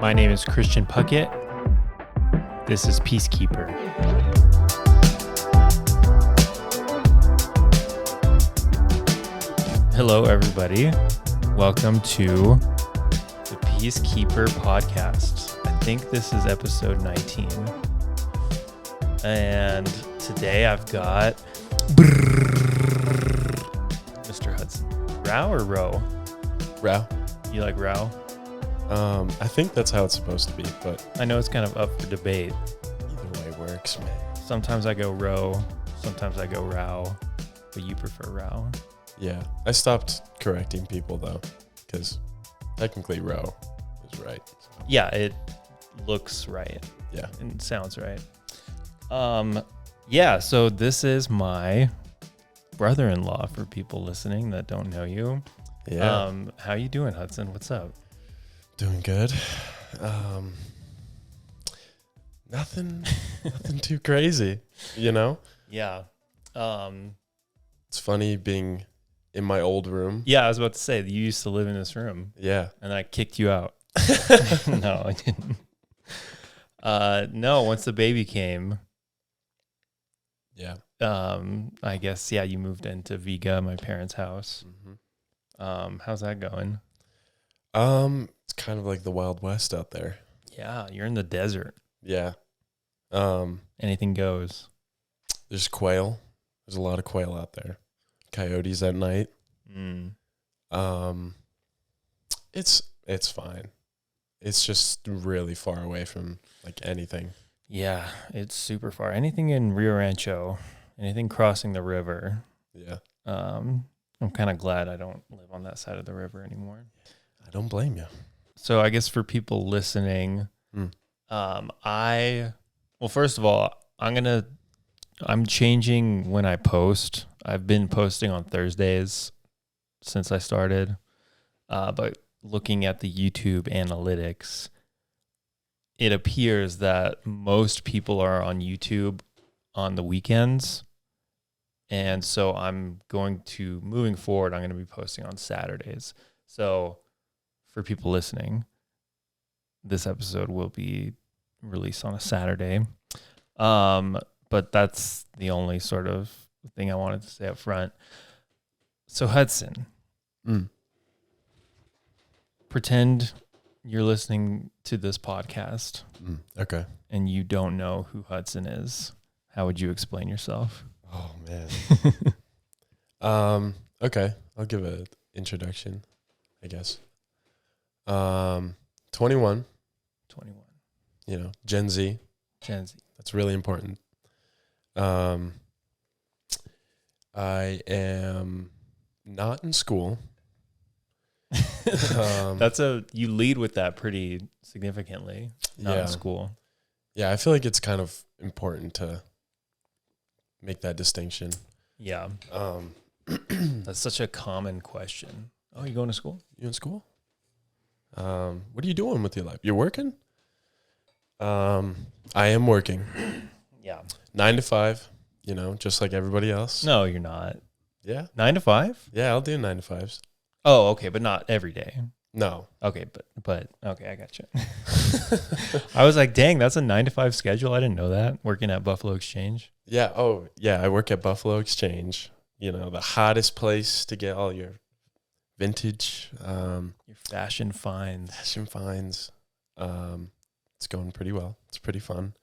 My name is Christian Puckett. This is Peacekeeper. Hello, everybody. Welcome to the Peacekeeper podcast. I think this is episode 19. And today I've got Mr. Hudson. Row or row? Row. You like row? I think that's how it's supposed to be, but I know it's kind of up for debate. either way works, man. Sometimes I go row, sometimes I go row, but you prefer row. Yeah, I stopped correcting people though, because technically row is right. So, Yeah, it looks right yeah. and sounds right. Yeah, so this is my brother-in-law for people listening that don't know you. Yeah. How you doing, Hudson? What's up? Doing good. Nothing too crazy, you know? Yeah. It's funny being in my old room. Yeah, I was about to say, you used to live in this room, Yeah. and I kicked you out. No, I didn't. No, once the baby came, Yeah. I guess, yeah, you moved into Viga, my parents' house. Mm-hmm. How's that going? It's kind of like the Wild West out there. Yeah, you're in the desert. Yeah. Anything goes. There's quail. There's a lot of quail out there. Coyotes at night. It's fine. It's just really far away from like anything. Yeah, it's super far. Anything in Rio Rancho, anything crossing the river. Yeah. I'm kind of glad I don't live on that side of the river anymore. I don't blame you. So I guess for people listening, first of all, I'm changing when I post. I've been posting on Thursdays since I started, but looking at the YouTube analytics, it appears that most people are on YouTube on the weekends. And so moving forward, I'm going to be posting on Saturdays. So for people listening, this episode will be released on a Saturday. But that's the only sort of thing I wanted to say up front. So Hudson, pretend you're listening to this podcast Okay. and you don't know who Hudson is. How would you explain yourself? Oh man. Okay. I'll give an introduction, I guess. 21. 21. You know, Gen Z. Gen Z. That's really important. I am not in school. You lead with that pretty significantly. Not in school. Yeah, I feel like it's kind of important to make that distinction. Yeah. That's such a common question. Oh, you going to school? You in school? What are you doing with your life? You're working? I am working. Yeah. 9 to 5, you know, just like everybody else. No, you're not. Yeah. 9 to 5? Yeah, I'll do 9 to 5s. Oh, okay, but not every day. No. Okay, but okay, I got you. I was like, dang, that's a 9 to 5 schedule. I didn't know that. Working at Buffalo Exchange. Yeah. Oh, yeah. I work at Buffalo Exchange. You know, the hottest place to get all your vintage, Your fashion finds. fashion finds. It's going pretty well. It's pretty fun.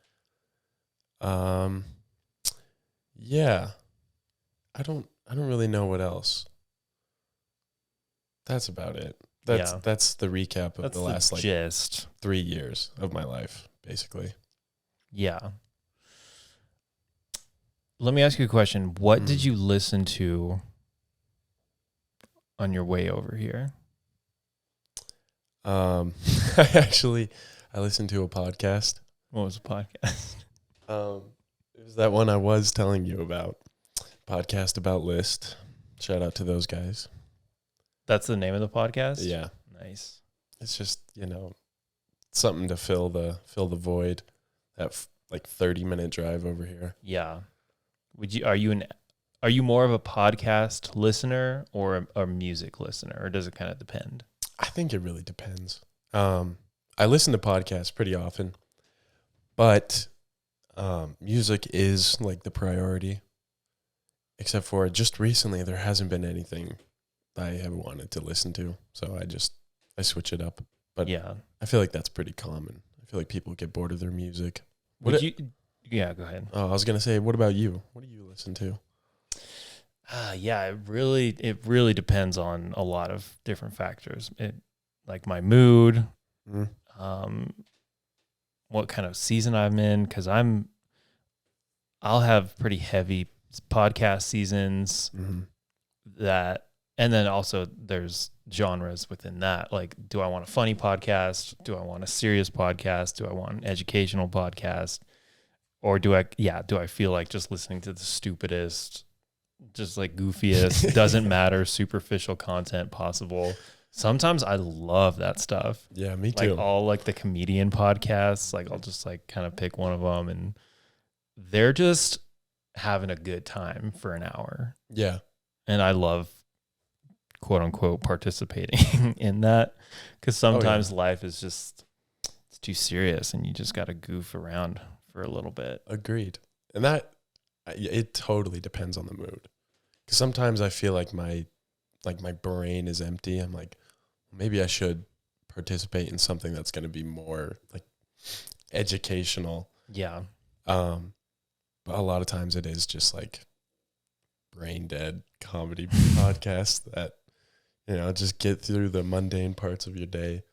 Yeah. I don't really know what else. That's about it. That's the recap of That's the last gist. 3 years of my life, basically. Yeah. Let me ask you a question. What did you listen to on your way over here? I listened to a podcast. What was the podcast? It was that one I was telling you about. Podcast about List. Shout out to those guys. That's the name of the podcast? Yeah. Nice. It's just, you know, something to fill the void. That 30-minute drive over here. Yeah. Are you more of a podcast listener or a music listener, or does it kind of depend? I think it really depends. I listen to podcasts pretty often, but music is like the priority. Except for just recently, there hasn't been anything I have wanted to listen to, so I switch it up. But Yeah. I feel like that's pretty common. I feel like people get bored of their music. Yeah, go ahead. Oh, I was gonna say, what about you? What do you listen to? Yeah, it really depends on a lot of different factors. Like my mood, Mm. what kind of season I'm in, because I'll have pretty heavy podcast seasons Mm-hmm. and then also there's genres within that. Like, do I want a funny podcast? Do I want a serious podcast? Do I want an educational podcast? Or do I feel like just listening to the stupidest, just like goofiest, doesn't matter, superficial content possible? Sometimes I love that stuff. Yeah, me too. Like all like the comedian podcasts, like I'll just like kind of pick one of them and they're just having a good time for an hour. Yeah. And I love, quote unquote, participating in that, because sometimes life is just, it's too serious and you just got to goof around for a little bit. Agreed. And it totally depends on the mood. Because sometimes I feel like my brain is empty. I'm like, maybe I should participate in something that's going to be more like educational. Yeah. But a lot of times it is just like brain dead comedy podcasts that, just get through the mundane parts of your day.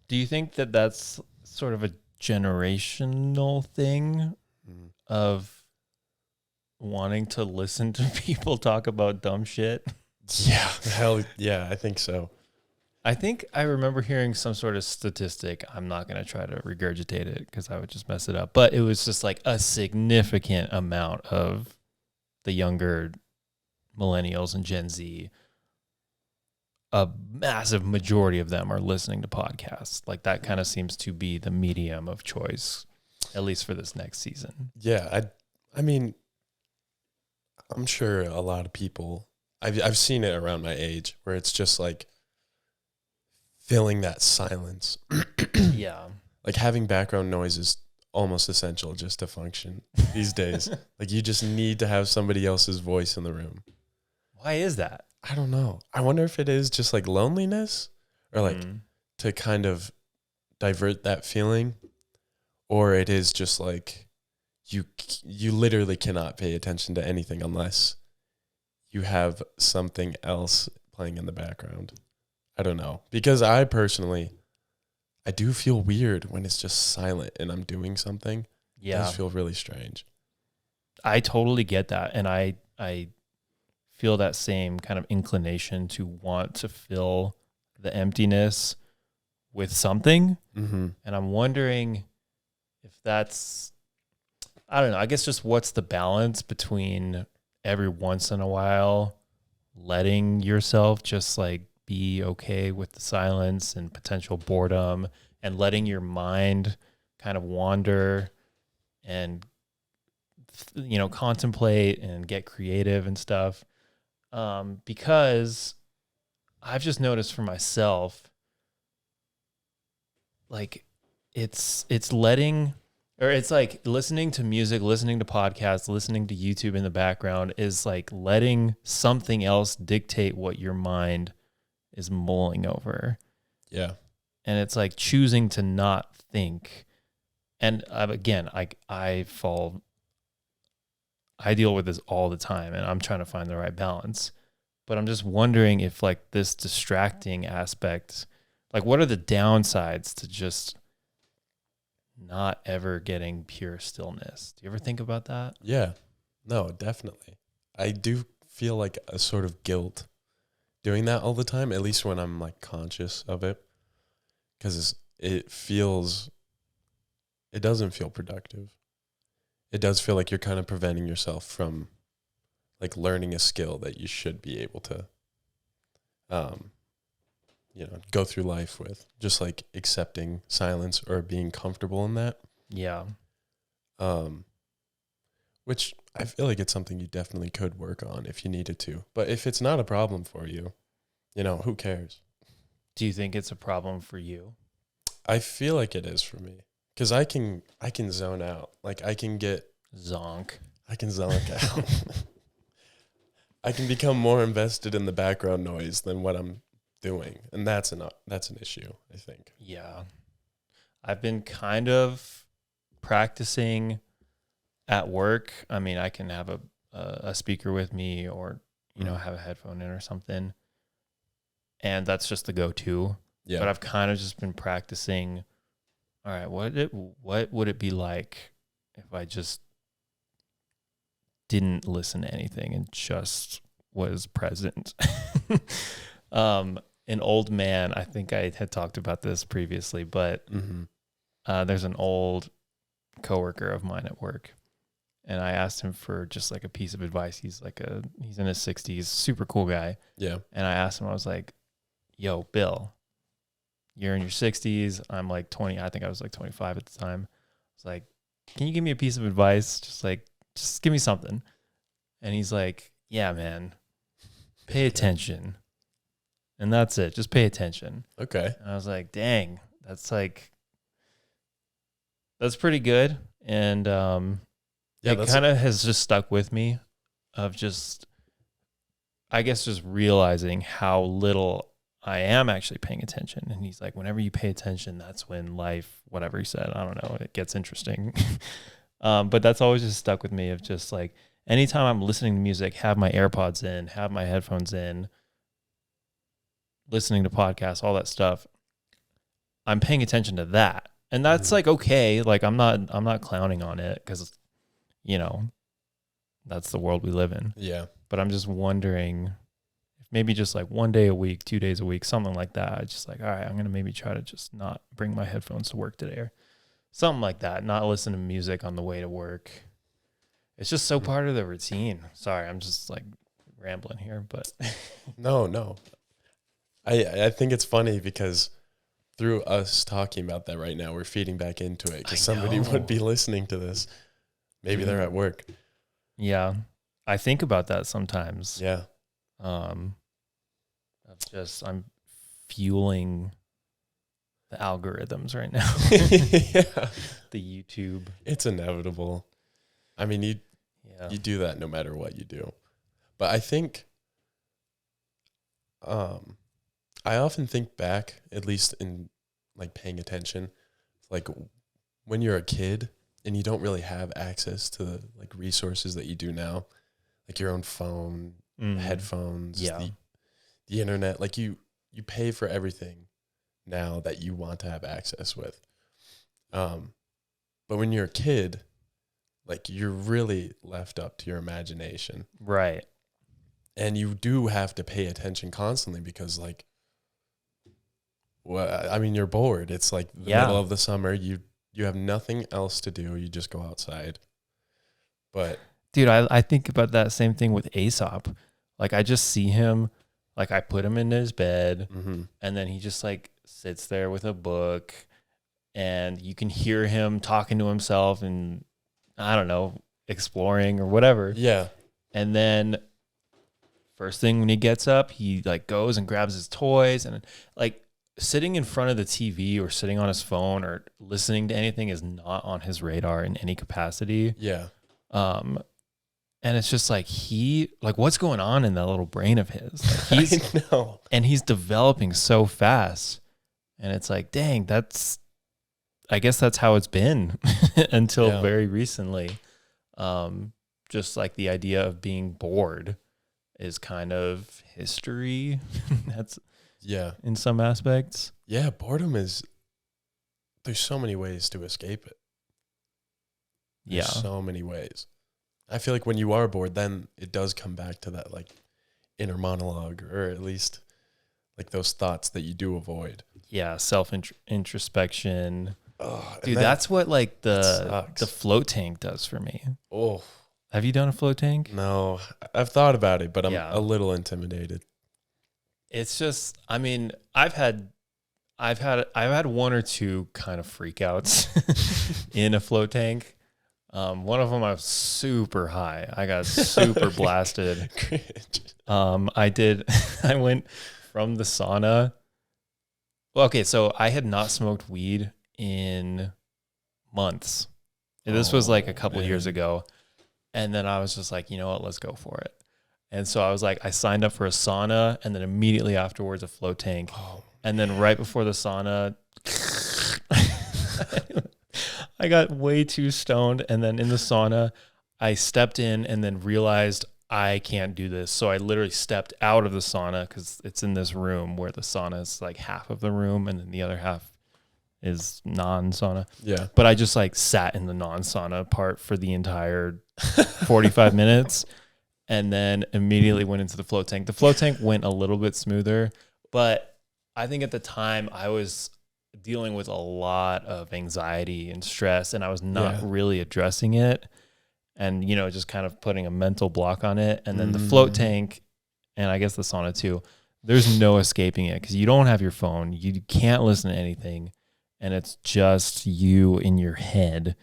Do you think that that's sort of a generational thing of wanting to listen to people talk about dumb shit? Yeah, hell yeah, I think so. I think I remember hearing some sort of statistic. I'm not going to try to regurgitate it because I would just mess it up. But it was just like a significant amount of the younger millennials and Gen Z, a massive majority of them are listening to podcasts. Like that kind of seems to be the medium of choice, at least for this next season. Yeah, I mean, I'm sure a lot of people, I've seen it around my age where it's just like filling that silence. Yeah. Like having background noise is almost essential just to function these days. Like you just need to have somebody else's voice in the room. Why is that? I don't know. I wonder if it is just like loneliness or like to kind of divert that feeling, or it is just like you literally cannot pay attention to anything unless you have something else playing in the background. I don't know. Because I do feel weird when it's just silent and I'm doing something. Yeah. It does feel really strange. I totally get that. And I feel that same kind of inclination to want to fill the emptiness with something. Mm-hmm. And I'm wondering if that's, I don't know, I guess just what's the balance between every once in a while letting yourself just like be okay with the silence and potential boredom and letting your mind kind of wander and, contemplate and get creative and stuff. Because I've just noticed for myself, like it's like listening to music, listening to podcasts, listening to YouTube in the background is like letting something else dictate what your mind is mulling over. Yeah. And it's like choosing to not think. And again, I deal with this all the time and I'm trying to find the right balance. But I'm just wondering if like this distracting aspect, like what are the downsides to just not ever getting pure stillness? Do you ever think about that? Yeah. No, definitely. I do feel like a sort of guilt doing that all the time, at least when I'm like conscious of it. Because it doesn't feel productive. It does feel like you're kind of preventing yourself from like learning a skill that you should be able to, go through life with, just like accepting silence or being comfortable in that. Yeah. Which I feel like it's something you definitely could work on if you needed to. But if it's not a problem for you, who cares? Do you think it's a problem for you? I feel like it is for me because I can zone out. Like I can Zonk. zonk out. I can become more invested in the background noise than what I'm doing, and that's an issue, I think. Yeah. I've been kind of practicing at work. I mean, I can have a speaker with me or, have a headphone in or something. And that's just the go-to. Yeah. But I've kind of just been practicing, all right, what would it be like if I just didn't listen to anything and just was present? An old man, I think I had talked about this previously, but there's an old coworker of mine at work, and I asked him for just like a piece of advice. He's in his 60s, super cool guy. Yeah. And I asked him, I was like, yo, Bill, you're in your 60s. I'm like 20. I think I was like 25 at the time. I was like, can you give me a piece of advice? Just give me something. And he's like, yeah, man, pay attention. And that's it. Just pay attention. Okay. And I was like, dang, that's pretty good. And it kind of has just stuck with me of just, I guess, just realizing how little I am actually paying attention. And he's like, whenever you pay attention, that's when life, whatever he said, I don't know, it gets interesting. But that's always just stuck with me of just like, anytime I'm listening to music, have my AirPods in, have my headphones in, listening to podcasts, all that stuff, I'm paying attention to that. And that's like, okay. Like I'm not clowning on it because, that's the world we live in. Yeah. But I'm just wondering if maybe just like 1 day a week, 2 days a week, something like that. I just like, all right, I'm going to maybe try to just not bring my headphones to work today or something like that. Not listen to music on the way to work. It's just so part of the routine. Sorry, I'm just like rambling here, but No. I think it's funny because through us talking about that right now, we're feeding back into it because somebody would be listening to this. Maybe they're at work. Yeah. I think about that sometimes. Yeah. I'm fueling the algorithms right now. Yeah. The YouTube. It's inevitable. I mean, you do that no matter what you do. But I think I often think back, at least in like paying attention, like when you're a kid and you don't really have access to the like resources that you do now, like your own phone, headphones, the internet, like you pay for everything now that you want to have access with. But when you're a kid, like you're really left up to your imagination. Right. And you do have to pay attention constantly because like, well, I mean, you're bored. It's like the middle of the summer. You have nothing else to do. You just go outside. But dude, I think about that same thing with Aesop. Like I just see him, like I put him in his bed and then he just like sits there with a book and you can hear him talking to himself and I don't know, exploring or whatever. Yeah. And then first thing when he gets up, he like goes and grabs his toys and like sitting in front of the TV or sitting on his phone or listening to anything is not on his radar in any capacity. Yeah. And it's just like what's going on in that little brain of his? Like I know. And he's developing so fast. And it's like, dang, I guess that's how it's been until very recently. Just like the idea of being bored is kind of history. That's in some aspects. Yeah, boredom there's so many ways to escape it. There's so many ways. I feel like when you are bored, then it does come back to that like inner monologue, or at least like those thoughts that you do avoid. Yeah, introspection. Oh, dude, that's what like the float tank does for me. Oh, have you done a float tank? No, I've thought about it, but I'm a little intimidated. It's just, I mean, I've had one or two kind of freakouts in a float tank. One of them I was super high. I got super blasted. I went from the sauna Well, okay, so I had not smoked weed in months. This was like a couple years ago. And then I was just like, you know what, let's go for it. And so I was like, I signed up for a sauna and then immediately afterwards a float tank. And then right before the sauna, I got way too stoned. And then in the sauna, I stepped in and then realized I can't do this. So I literally stepped out of the sauna because it's in this room where the sauna is like half of the room and then the other half is non-sauna. Yeah. But I just like sat in the non-sauna part for the entire 45 minutes and then immediately went into the float tank. The float tank went a little bit smoother, but I think at the time I was dealing with a lot of anxiety and stress and I was not really addressing it. And, you know, just kind of putting a mental block on it. And then the float tank, and I guess the sauna too, there's no escaping it because you don't have your phone. You can't listen to anything. And it's just you in your head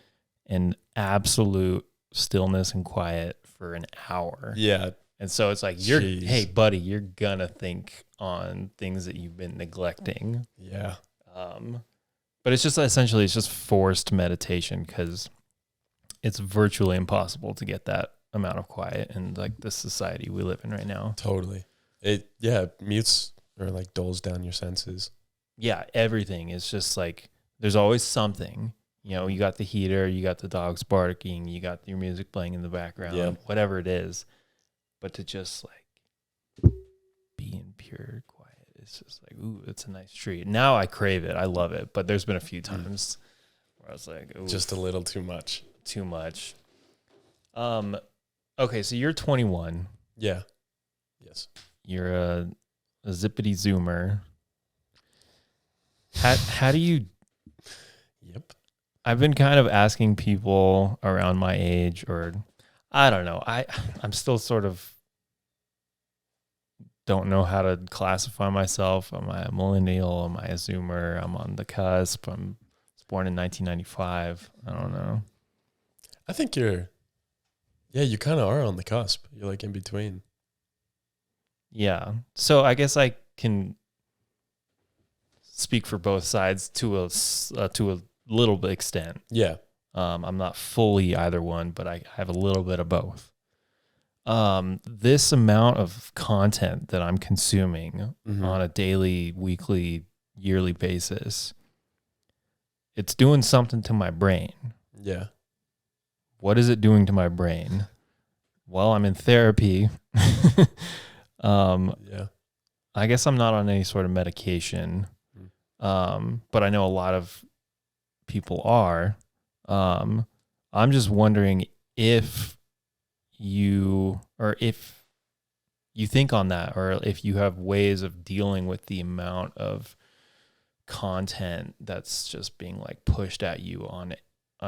and absolute stillness and quiet for an hour. Yeah. And so it's like, hey, buddy, you're going to think on things that you've been neglecting. Yeah. But it's just essentially, it's just forced meditation because it's virtually impossible to get that amount of quiet in like the society we live in right now. Totally. It mutes or like dulls down your senses. Yeah, everything is just like there's always something. You know, you got the heater, you got the dogs barking, you got your music playing in the background, whatever it is. But to just like be in pure quiet, it's just like, ooh, it's a nice treat. Now I crave it. I love it. But there's been a few times where I was like, ooh, just a little too much. Too much. Okay, so you're 21. Yeah. Yes. You're a zippity zoomer. How do you? Yep. I've been kind of asking people around my age, or I don't know. I'm still sort of don't know how to classify myself. Am I a millennial? Am I a zoomer? I'm on the cusp. I was born in 1995. I don't know. I think you kind of are on the cusp. You're like in between. Yeah. So I guess I can speak for both sides to a little bit extent. Yeah. I'm not fully either one, but I have a little bit of both. This amount of content that I'm consuming on a daily, weekly, yearly basis, it's doing something to my brain. Yeah. What is it doing to my brain? Well, I'm in therapy. Yeah. I guess I'm not on any sort of medication. But I know a lot of people are. I'm just wondering if you think on that, or if you have ways of dealing with the amount of content that's just being like pushed at you on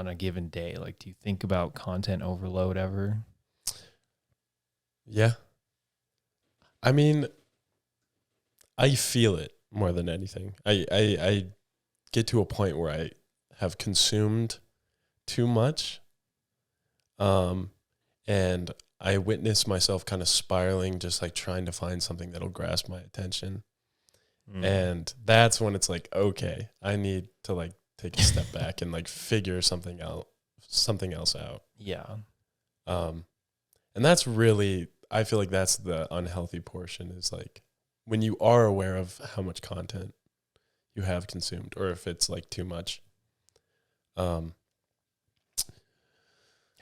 a given day. Like, do you think about content overload ever? Yeah. I mean, I feel it more than anything. I get to a point where I have consumed too much. And I witness myself kind of spiraling, just like trying to find something that'll grasp my attention. And that's when it's like, okay, I need to like take a step back and like figure something else out. Yeah. And that's really, I feel like that's the unhealthy portion, is like when you are aware of how much content you have consumed, or if it's like too much. How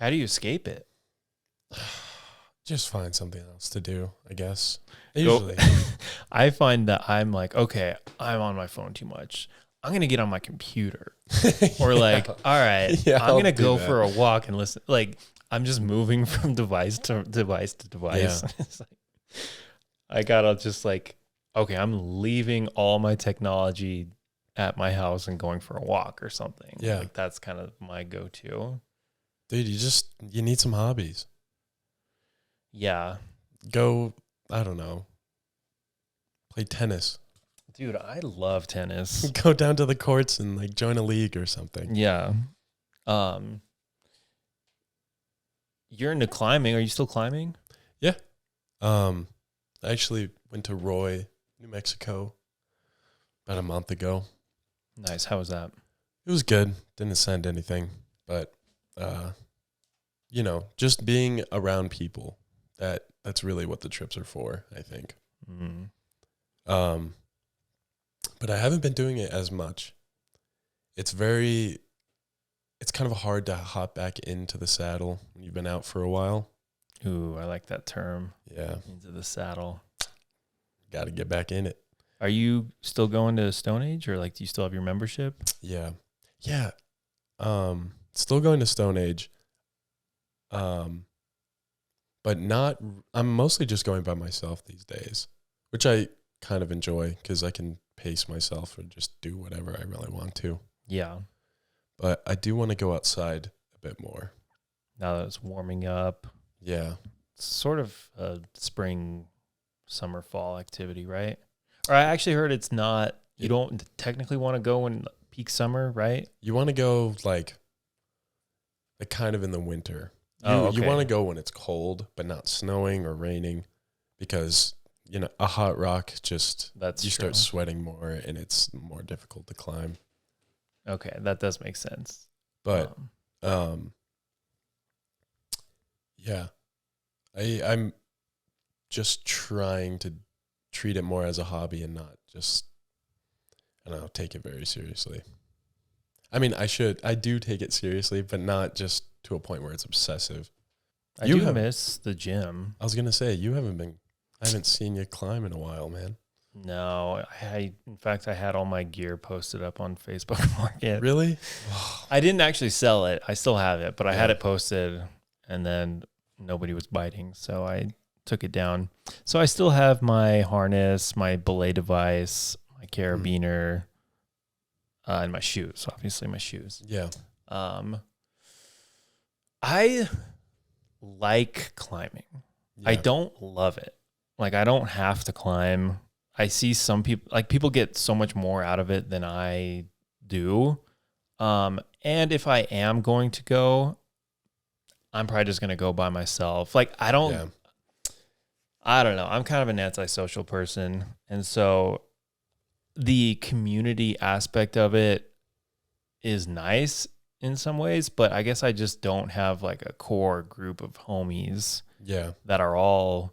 do you escape it? Just find something else to do, I guess. Usually. I find that I'm like, okay, I'm on my phone too much. I'm going to get on my computer. Or like, all right, I'm going to go for a walk and listen. Like, I'm just moving from device to device to device. Yeah. It's like, I got to just like, okay, I'm leaving all my technology at my house and going for a walk or something. Yeah. Like, that's kind of my go-to. Dude, you need some hobbies. Yeah. Go, I don't know, play tennis. Dude, I love tennis. Go down to the courts and like join a league or something. Yeah. You're into climbing. Are you still climbing? Yeah. I actually went to Roy, New Mexico about a month ago. Nice. How was that? It was good. Didn't send anything, but just being around people. That's really what the trips are for, I think. Mm. But I haven't been doing it as much. It's kind of hard to hop back into the saddle when you've been out for a while. Ooh, I like that term. Yeah. Into the saddle. Got to get back in it. Are you still going to Stone Age, or like do you still have your membership? Yeah. Yeah. Still going to Stone Age. But I'm mostly just going by myself these days, which I kind of enjoy because I can pace myself and just do whatever I really want to. Yeah. But I do want to go outside a bit more. Now that it's warming up. Yeah. It's sort of a spring, summer, fall activity, right? Or I actually heard it's not, you don't technically want to go in peak summer, right? You want to go like kind of in the winter. You Okay. want to go when it's cold, but not snowing or raining, because a hot rock just you start sweating more and it's more difficult to climb. Okay, that does make sense. But yeah, I'm just trying to treat it more as a hobby and not just, I don't know, take it very seriously. I mean, I do take it seriously, but not just to a point where it's obsessive. I do miss the gym. I was going to say, I haven't seen you climb in a while, man. No, in fact, I had all my gear posted up on Facebook Market. Really? I didn't actually sell it. I still have it, but I had it posted and then nobody was biting. So I took it down. So I still have my harness, my belay device, my carabiner, and my shoes, obviously my shoes. Yeah. I like climbing. Yeah. I don't love it. Like, I don't have to climb. I see some people get so much more out of it than I do. And if I am going to go, I'm probably just going to go by myself. Like, I don't know. I'm kind of an antisocial person. And so the community aspect of it is nice in some ways, but I guess I just don't have like a core group of homies that are all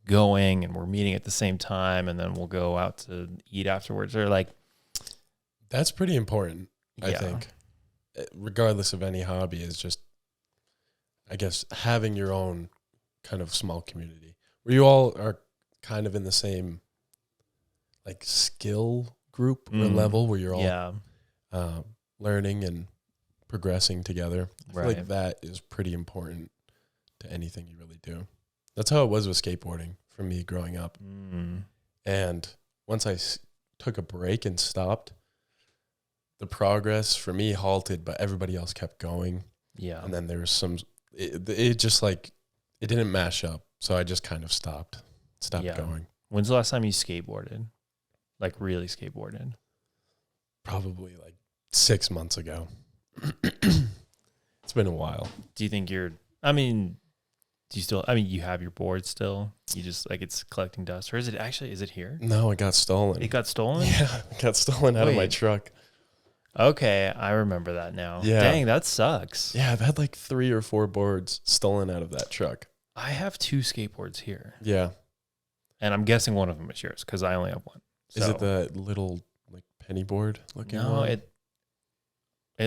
going and we're meeting at the same time and then we'll go out to eat afterwards, or like, that's pretty important. I think, regardless of any hobby, is just, I guess, having your own kind of small community where you all are kind of in the same like skill group or level where you're all learning and progressing together. I feel like that is pretty important to anything you really do. That's how it was with skateboarding for me growing up. And once I took a break and stopped, the progress for me halted, but everybody else kept going. Yeah. And then there was it just like, it didn't mash up. So I just kind of stopped going. When's the last time you skateboarded? Like really skateboarded? Probably like 6 months ago. It's been a while. Do you think you have your board still? You just like it's collecting dust, or is it here? No, it got stolen. It got stolen? Yeah, it got stolen out of my truck. Okay, I remember that now. Yeah. Dang, that sucks. Yeah, I've had like 3 or 4 boards stolen out of that truck. I have 2 skateboards here. Yeah. And I'm guessing one of them is yours because I only have one. So. Is it the little like penny board looking one? No, it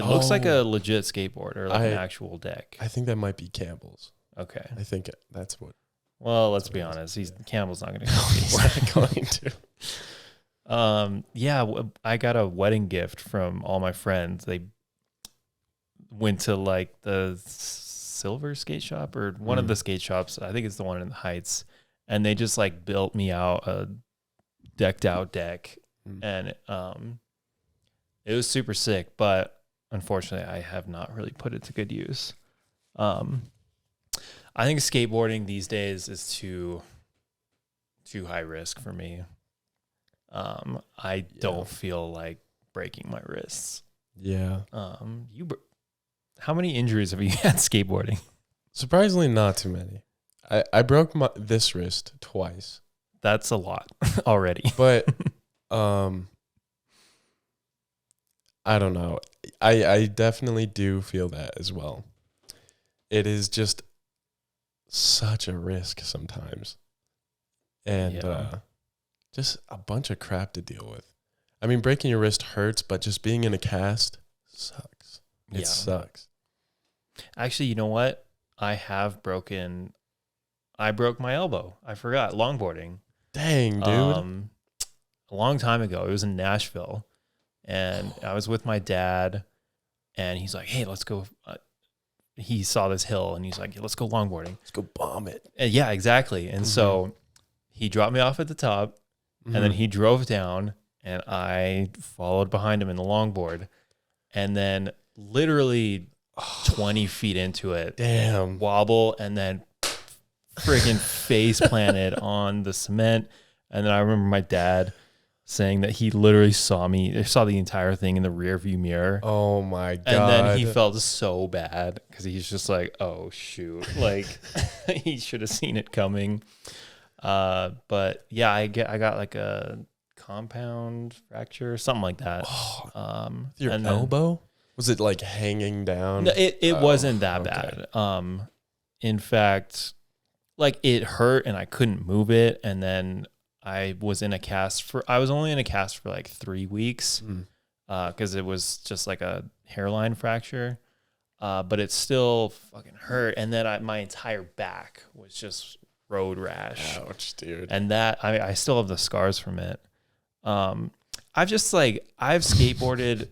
looks like a legit skateboard or like an actual deck. I think that might be Campbell's. Okay. I think that's what. Well, let's be honest. Campbell's not going to go. He's not going to. Yeah, I got a wedding gift from all my friends. They went to like the Silver skate shop or one of the skate shops. I think it's the one in the Heights. And they just like built me out a decked out deck. And it was super sick, but unfortunately I have not really put it to good use. I think skateboarding these days is too high risk for me. I don't feel like breaking my wrists. Yeah. How many injuries have you had skateboarding? Surprisingly, not too many. I broke this wrist twice. That's a lot already. But I don't know. I definitely do feel that as well. It is just such a risk sometimes. And just a bunch of crap to deal with. I mean, breaking your wrist hurts, but just being in a cast sucks. It sucks. Actually, you know what? I broke my elbow. I forgot. Longboarding. Dang, dude. A long time ago. It was in Nashville. And I was with my dad. And he's like, hey, let's go. He saw this hill. And he's like, let's go longboarding. Let's go bomb it. And yeah, exactly. And so he dropped me off at the top. And then he drove down. And I followed behind him in the longboard. And then literally 20 feet into it. Damn. Wobble. And then freaking face planted on the cement. And then I remember my dad saying that he literally saw the entire thing in the rear view mirror. Oh my God. And then he felt so bad because he's just like, oh shoot. Like he should have seen it coming. But yeah, I got like a compound fracture, something like that. Your elbow? Was it like hanging down? No, it wasn't that bad. In fact, like it hurt and I couldn't move it. And then I was only in a cast for like 3 weeks because it was just like a hairline fracture. But it still fucking hurt. And then my entire back was just road rash. Ouch, dude. And that, I still have the scars from it. I've skateboarded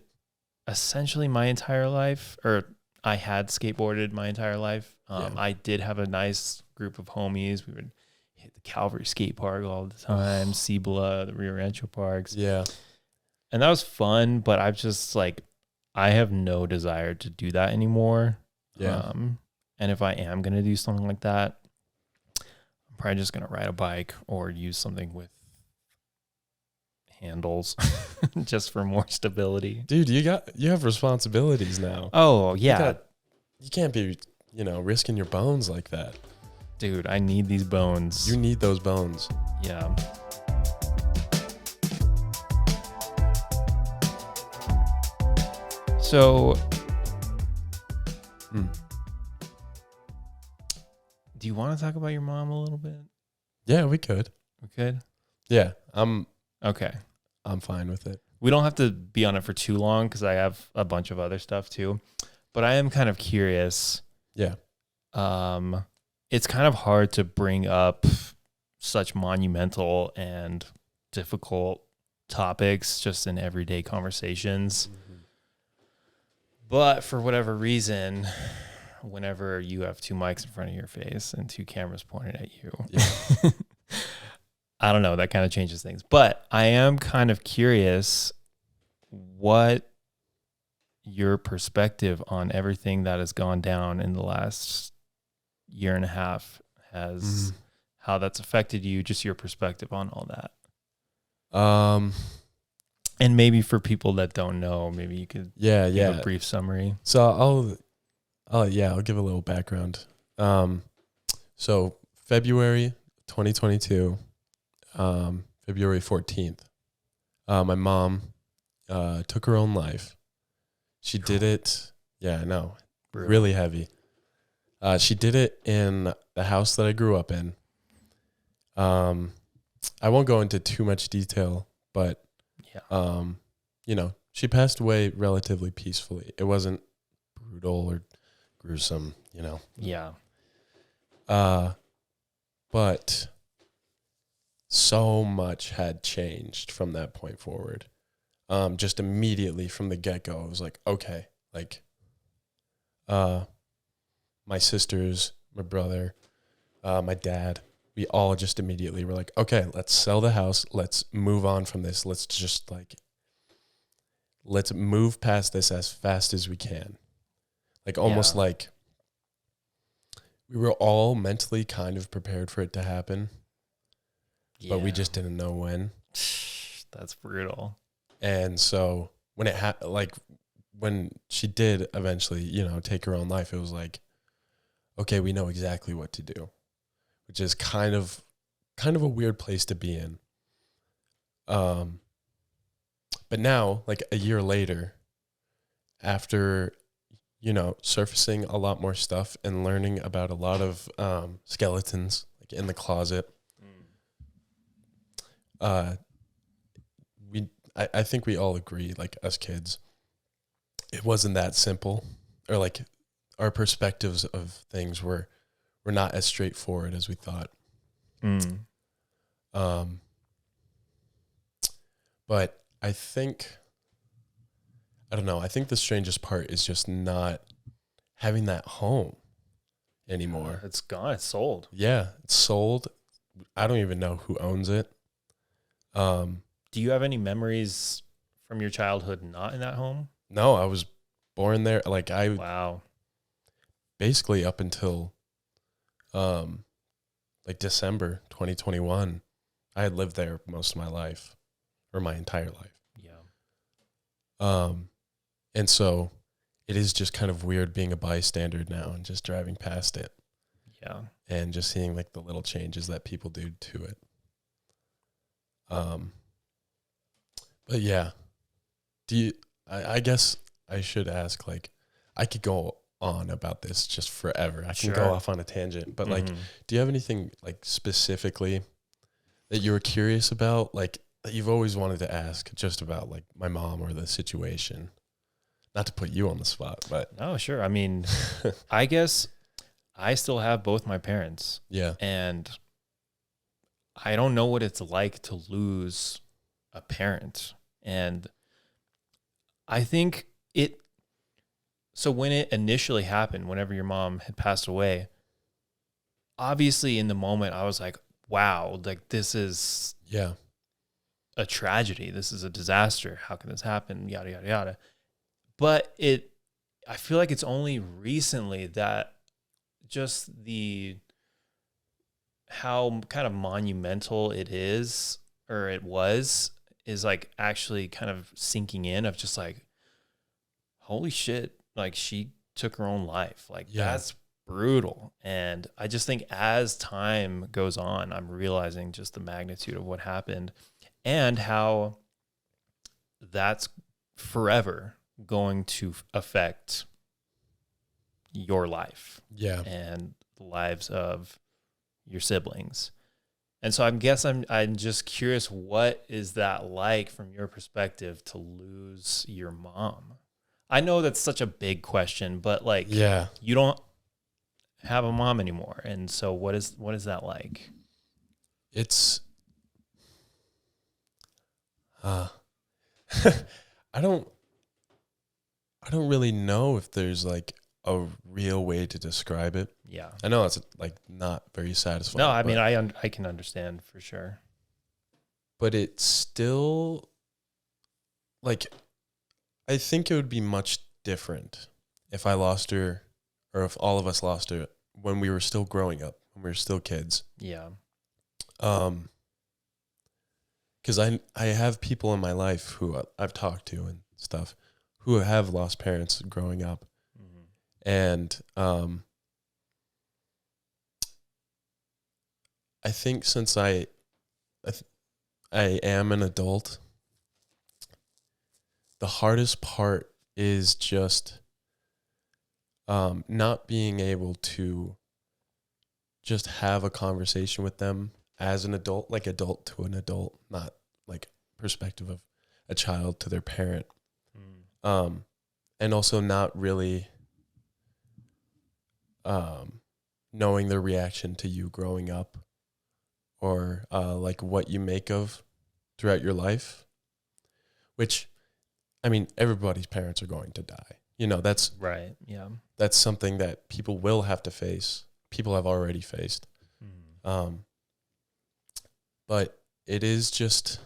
essentially my entire life, or I had skateboarded my entire life. I did have a nice group of homies. We would hit the Calvary skate park all the time, Cibola, the Rio Rancho parks. Yeah. And that was fun, but I've just like, I have no desire to do that anymore. Yeah. And if I am going to do something like that, I'm probably just going to ride a bike or use something with handles just for more stability. Dude, you have responsibilities now. Oh, yeah. You can't be, risking your bones like that. Dude, I need these bones. You need those bones. Yeah. So, do you want to talk about your mom a little bit? Yeah, we could. We could? Yeah, okay. I'm fine with it. We don't have to be on it for too long because I have a bunch of other stuff too. But I am kind of curious. Yeah. It's kind of hard to bring up such monumental and difficult topics just in everyday conversations. But for whatever reason, whenever you have two mics in front of your face and two cameras pointed at you, I don't know, that kind of changes things. But I am kind of curious what your perspective on everything that has gone down in the last year and a half has, how that's affected you, just your perspective on all that. And maybe for people that don't know, maybe you could give a brief summary. So I'll give a little background. So February 2022, February 14th, my mom took her own life. She did it. Yeah, I know. Brutal. Really heavy. She did it in the house that I grew up in. I won't go into too much detail, but she passed away relatively peacefully. It wasn't brutal or gruesome, Yeah. But so much had changed from that point forward. Just immediately from the get-go, I was like, okay, like, my sisters, my brother, my dad, we all just immediately were like, okay, let's sell the house. Let's move on from this. Let's just let's move past this as fast as we can. Like almost like we were all mentally kind of prepared for it to happen, but we just didn't know when. That's brutal. And so when it when she did eventually, take her own life, it was like, okay, we know exactly what to do, which is kind of a weird place to be in. But now, like a year later, after, surfacing a lot more stuff and learning about a lot of skeletons like in the closet, I think we all agree, like us kids, it wasn't that simple, or like our perspectives of things were not as straightforward as we thought. But I think the strangest part is just not having that home anymore. It's gone. It's sold. Yeah, it's sold. I don't even know who owns it. Do you have any memories from your childhood not in that home? No, I was born there. Like Wow. Basically up until like December 2021, I had lived there most of my life, or my entire life. Yeah. And so it is just kind of weird being a bystander now and just driving past it. Yeah. And just seeing like the little changes that people do to it. But yeah, I guess I should ask, like, I could go on about this just forever. I can go off on a tangent, but like, do you have anything like specifically that you were curious about, like that you've always wanted to ask just about like my mom or the situation? Not to put you on the spot, but. Oh, sure. I mean, I guess I still have both my parents. Yeah. And I don't know what it's like to lose a parent. And I think so when it initially happened, whenever your mom had passed away, obviously in the moment I was like, wow, like this is a tragedy. This is a disaster. How can this happen? Yada, yada, yada. But I feel like it's only recently that just how kind of monumental it is, or it was, is like actually kind of sinking in, of just like, holy shit, like she took her own life. Like that's brutal. And I just think as time goes on, I'm realizing just the magnitude of what happened and how that's forever going to affect your life and the lives of your siblings. And so I'm just curious, what is that like from your perspective to lose your mom? I know that's such a big question, but like, you don't have a mom anymore. And so what is that like? It's, I don't really know if there's like a real way to describe it. Yeah. I know it's like not very satisfying. No, I mean, I can understand for sure. But it's still like, I think it would be much different if I lost her, or if all of us lost her when we were still growing up, when we were still kids. Yeah. Because I have people in my life who I've talked to and stuff who have lost parents growing up. And I think since I am an adult, the hardest part is just not being able to just have a conversation with them as an adult, like adult to an adult, not like perspective of a child to their parent. And also not really knowing their reaction to you growing up, or like what you make of throughout your life, which, I mean, everybody's parents are going to die. That's right. Yeah. That's something that people will have to face. People have already faced. But it is just,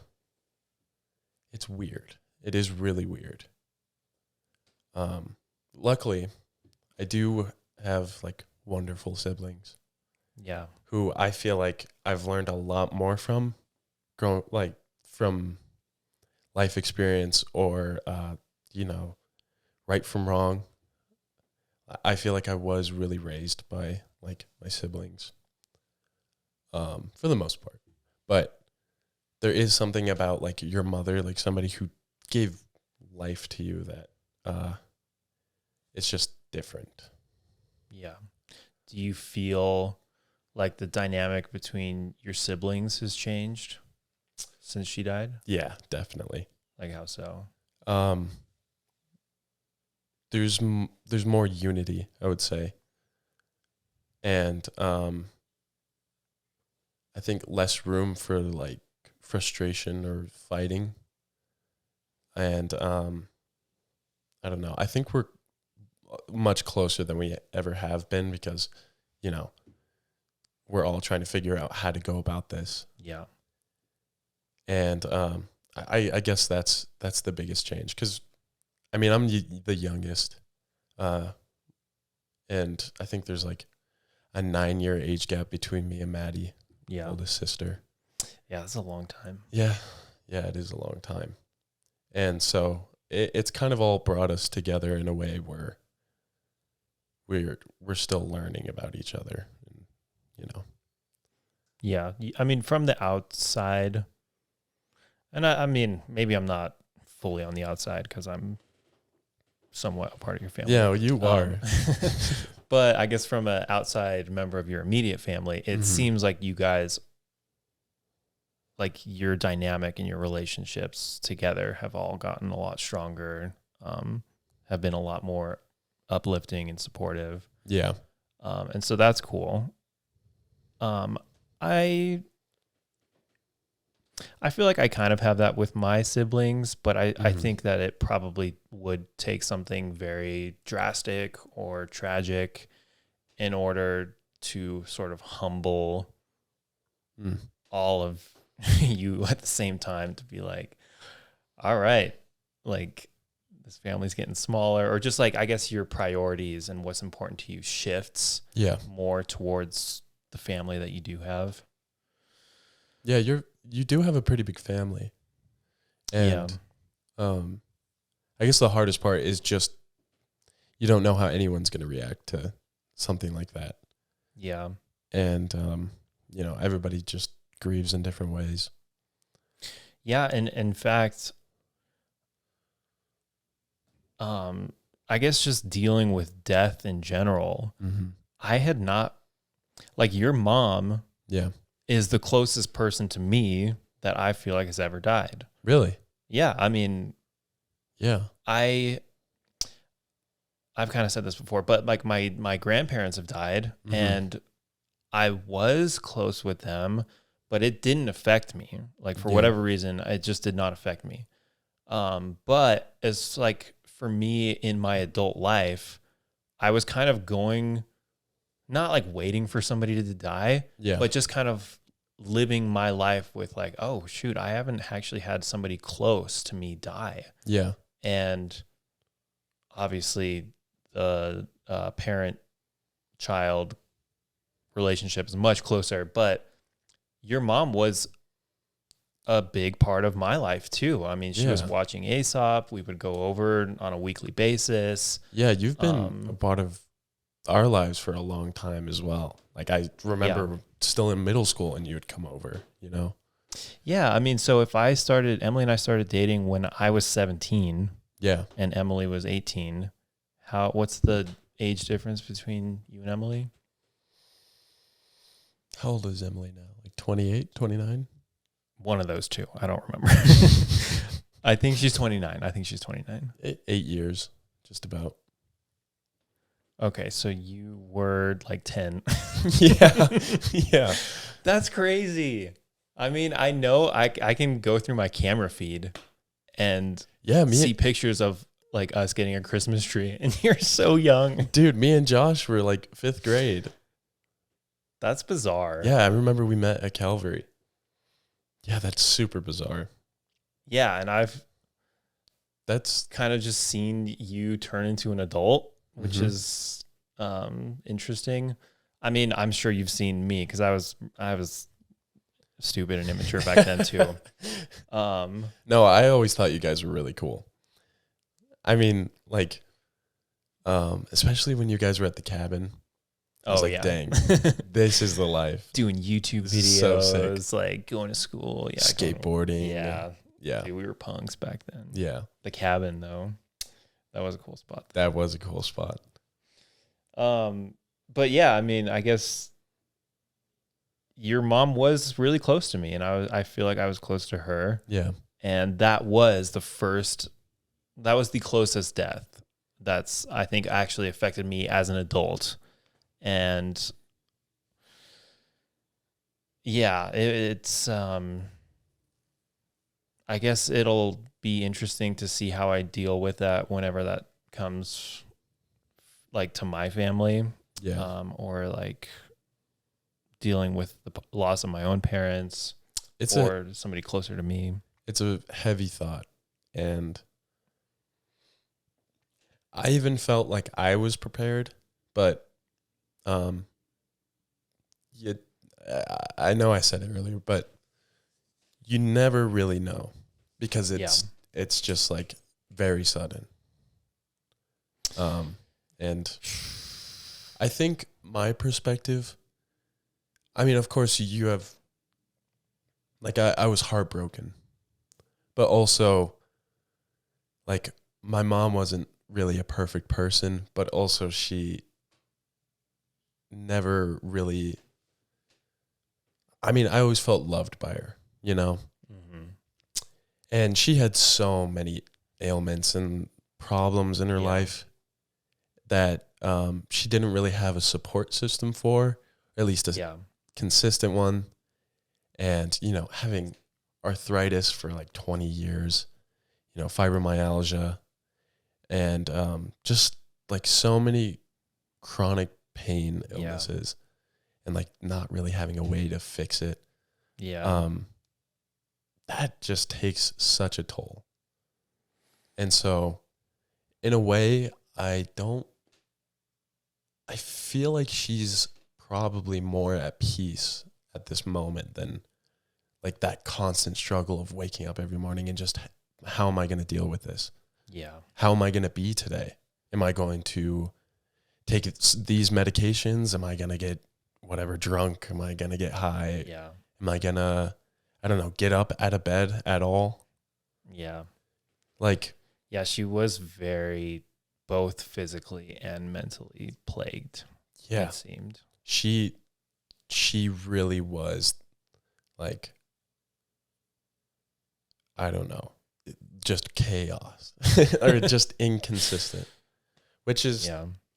it's weird. It is really weird. Luckily, I do have like wonderful siblings. Yeah. Who I feel like I've learned a lot more from, from life experience, or right from wrong. I feel like I was really raised by like my siblings, for the most part. But there is something about like your mother, like somebody who gave life to you that it's just different. Yeah. Do you feel like the dynamic between your siblings has changed since she died? Yeah, definitely. Like how so? There's more unity, I would say. And I think less room for like frustration or fighting. And I don't know. I think we're much closer than we ever have been because, you know, we're all trying to figure out how to go about this. Yeah. And I guess that's the biggest change because, I mean, I'm the youngest, and I think there's like a 9-year age gap between me and Maddie, Yeah. oldest sister. Yeah, that's a long time. Yeah, it is a long time, and so it's kind of all brought us together in a way where we're still learning about each other, and, you know. Yeah. I mean, from the outside, and I mean, maybe I'm not fully on the outside because I'm somewhat a part of your family. Yeah, well, you are. But I guess from an outside member of your immediate family, it seems like you guys, like your dynamic and your relationships together have all gotten a lot stronger, have been a lot more uplifting and supportive. Yeah. And so that's cool. I feel like I kind of have that with my siblings, but I think that it probably would take something very drastic or tragic in order to sort of humble all of you at the same time to be like, all right, like this family's getting smaller, or just like, I guess your priorities and what's important to you shifts more towards the family that you do have. Yeah, you do have a pretty big family. And I guess the hardest part is just you don't know how anyone's going to react to something like that. Yeah. And you know, everybody just grieves in different ways. Yeah, and in fact, I guess just dealing with death in general, I had not, like, your mom is the closest person to me that I feel like has ever died. Really? Yeah. I mean, I've kind of said this before, but like my grandparents have died and I was close with them, but it didn't affect me. Like for whatever reason, it just did not affect me. But it's like for me in my adult life, I was kind of going, not like waiting for somebody to die, but just kind of living my life with like, oh shoot, I haven't actually had somebody close to me die. Yeah. And obviously the parent-child relationship is much closer, but your mom was a big part of my life too. I mean, she was watching Aesop. We would go over on a weekly basis. Yeah, you've been a part of our lives for a long time as well. Like I remember still in middle school and you would come over, you know? Yeah. I mean, so if Emily and I started dating when I was 17 and Emily was 18, what's the age difference between you and Emily? How old is Emily now? Like 28, 29? One of those two. I don't remember. I think she's 29. 8 years, just about. Okay, so you were like 10. Yeah. That's crazy. I mean, I know I can go through my camera feed and see pictures of like us getting a Christmas tree, and you're so young. Dude, me and Josh were like 5th grade. That's bizarre. Yeah, I remember we met at Calvary. Yeah, that's super bizarre. Yeah, and that's kind of just seen you turn into an adult, which is interesting. I mean, I'm sure you've seen me because I was stupid and immature back then too. No, I always thought you guys were really cool. I mean, like, especially when you guys were at the cabin. I was like, dang, this is the life. Doing YouTube videos, like going to school, skateboarding. Yeah. Dude, we were punks back then. Yeah. The cabin, though, that was a cool spot. That was a cool spot. But yeah, I mean, I guess your mom was really close to me, and I feel like I was close to her. Yeah. And that was the closest death that's, I think, actually affected me as an adult. And yeah, it's I guess it'll be interesting to see how I deal with that whenever that comes, like, to my family. Yeah. Or like dealing with the loss of my own parents, or somebody closer to me. It's a heavy thought, and I even felt like I was prepared, but I know I said it earlier, but you never really know, because it's just like very sudden. And I think my perspective, I mean, of course you have, like, I was heartbroken, but also, like, my mom wasn't really a perfect person, but also she never really, I mean, I always felt loved by her, you know? Mm-hmm. And she had so many ailments and problems in her life that she didn't really have a support system for, or at least a consistent one. And, you know, having arthritis for like 20 years, you know, fibromyalgia, and just like so many chronic pain illnesses, and like not really having a way to fix it. Yeah. That just takes such a toll. And so in a way, I feel like she's probably more at peace at this moment than like that constant struggle of waking up every morning and just, how am I going to deal with this? Yeah. How am I going to be today? Am I going to take these medications? Am I going to get whatever drunk? Am I going to get high? Yeah. Am I going to, I don't know, get up out of bed at all? Yeah. Like, yeah, she was very both physically and mentally plagued. Yeah. It seemed. She really was, like, I don't know, just chaos or just inconsistent, which is,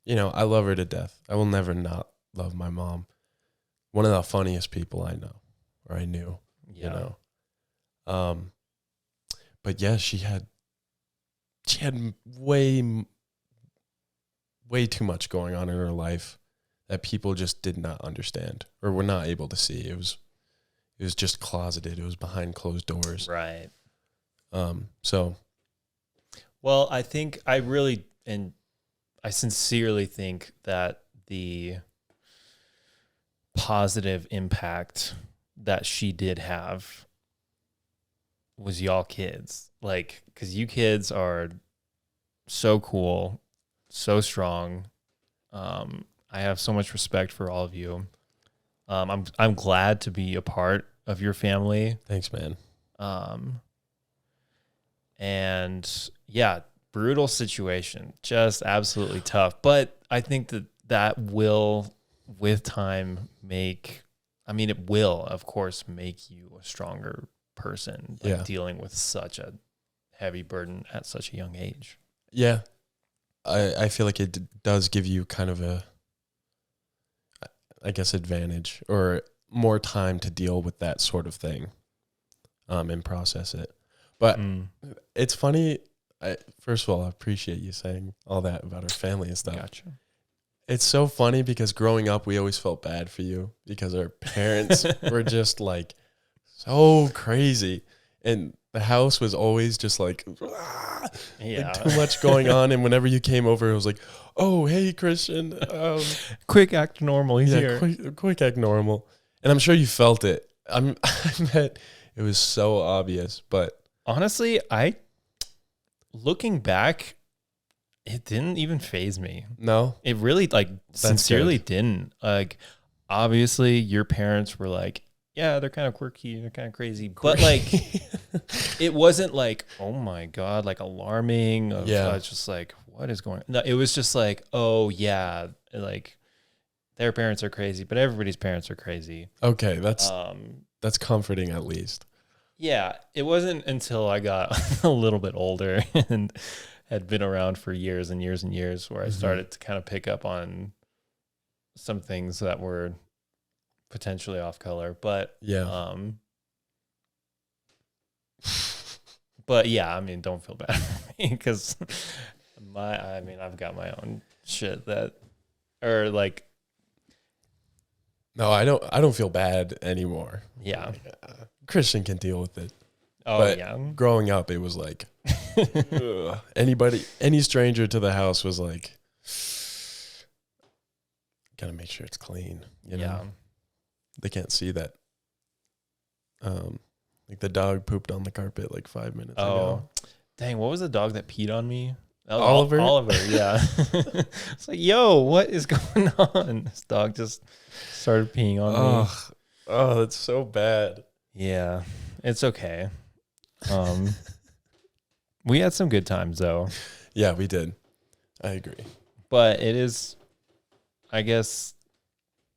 you know, I love her to death. I will never not love my mom. One of the funniest people I know, or I knew, you know. But yeah, she had way too much going on in her life that people just did not understand or were not able to see. It was just closeted. It was behind closed doors. Right. So, well, I think I sincerely think that the positive impact that she did have was y'all kids. Like, because you kids are so cool, so strong. I have so much respect for all of you. I'm glad to be a part of your family. Thanks, man. And yeah, brutal situation, just absolutely tough. But I think that will, with time, it will, of course, make you a stronger person, like dealing with such a heavy burden at such a young age. Yeah. I feel like it does give you kind of a, I guess, advantage or more time to deal with that sort of thing, and process it. But it's funny. First of all, I appreciate you saying all that about our family and stuff. Gotcha. It's so funny because growing up, we always felt bad for you because our parents were just like so crazy. And the house was always just like, like too much going on. And whenever you came over, it was like, oh, hey, Christian. Quick act normal. He's here. Quick act normal. And I'm sure you felt it. I bet it was so obvious. But honestly, looking back, it didn't even faze me. No? It really, sincerely didn't. Like, obviously, your parents were, like, yeah, they're kind of quirky, they're kind of crazy, but like it wasn't like, oh my God, like alarming. Yeah. It's just like, what is going on? No, it was just like, oh yeah, like their parents are crazy, but everybody's parents are crazy. Okay, that's comforting at least. Yeah, it wasn't until I got a little bit older and had been around for years and years and years where I started to kind of pick up on some things that were potentially off color, but Yeah. But yeah, I mean, don't feel bad for me because I've got my own shit that, or like, No, I don't feel bad anymore. yeah. Like, Christian can deal with it. Oh But yeah. growing up, it was like, ugh. Any stranger to the house was like, gotta make sure it's clean. You know? Yeah. They can't see that. Like the dog pooped on the carpet like 5 minutes ago. Dang, what was the dog that peed on me? That was Oliver? Oliver, yeah. It's like, yo, what is going on? This dog just started peeing on me. Oh, that's so bad. Yeah, it's okay. We had some good times though. Yeah, we did. I agree. But it is, I guess,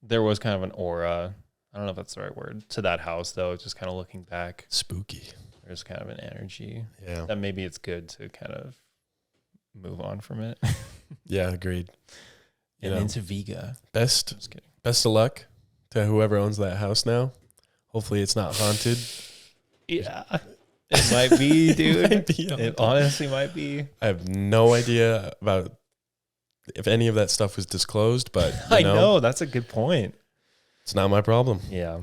there was kind of an aura. I don't know if that's the right word to that house though. Just kind of looking back, Spooky. there's kind of an energy Yeah. that maybe it's good to kind of move on from it. Yeah, agreed. And into Vega. Best Just kidding. of luck to whoever owns that house now. Hopefully it's not haunted. Yeah, it might be, dude. Might be haunted. It honestly might be. I have no idea about if any of that stuff was disclosed, but I know that's a good point. it's not my problem. Yeah.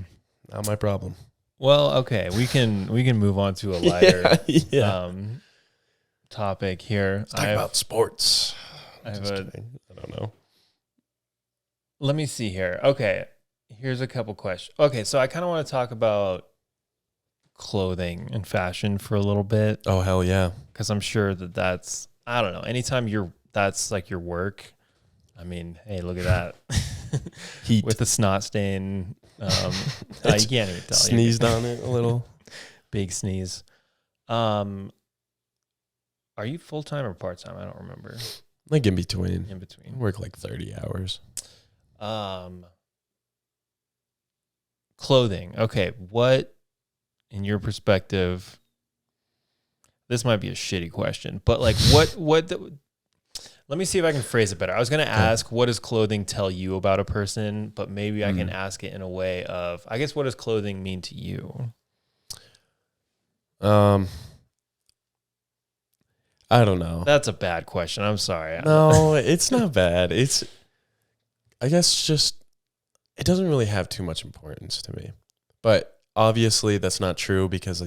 Not my problem. Well, okay, we can move on to a lighter Yeah. topic here. Let's talk about sports. I have Just a, kidding. I don't know. let me see here. Okay, here's a couple questions. Okay, so I kind of want to talk about clothing and fashion for a little bit Oh, hell yeah. because I'm sure that's, I don't know, anytime that's like your work. I mean, hey, look at that. Heat. With a snot stain. You can't even tell. Sneezed on it a little. Big sneeze. Are you full-time or part-time? I don't remember. Like in between. In I between. work like 30 hours. Clothing. Okay, what, in your perspective, this might be a shitty question, but like let me see if I can phrase it better. I was going to ask, what does clothing tell you about a person? But maybe I can ask it in a way of, I guess, what does clothing mean to you? I don't know. That's a bad question. I'm sorry. No, it's not bad. I guess just, it doesn't really have too much importance to me. But obviously that's not true because,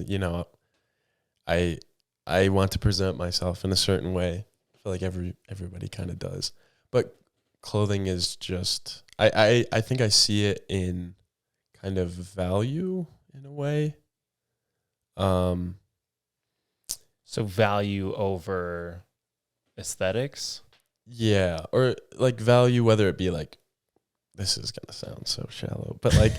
I want to present myself in a certain way. I feel like everybody kind of does. But clothing is just, I think I see it in kind of value in a way. So value over aesthetics? Yeah, or like value, whether it be like, this is going to sound so shallow, but like,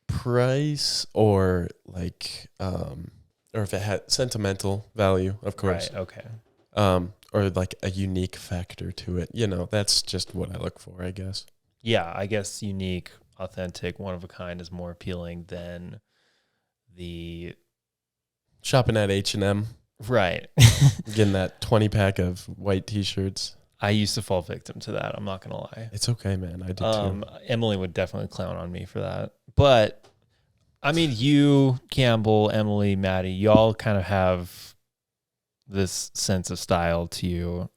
price or like, or if it had sentimental value, of course. Right, okay. Or like a unique factor to it. That's just what I look for, I guess. Yeah, I guess unique, authentic, one of a kind is more appealing than the... Shopping at H&M. Right. Getting that 20-pack of white T-shirts. I used to fall victim to that. I'm not going to lie. It's okay, man. I did too. Emily would definitely clown on me for that. But, I mean, you, Campbell, Emily, Maddie, y'all kind of have this sense of style to you.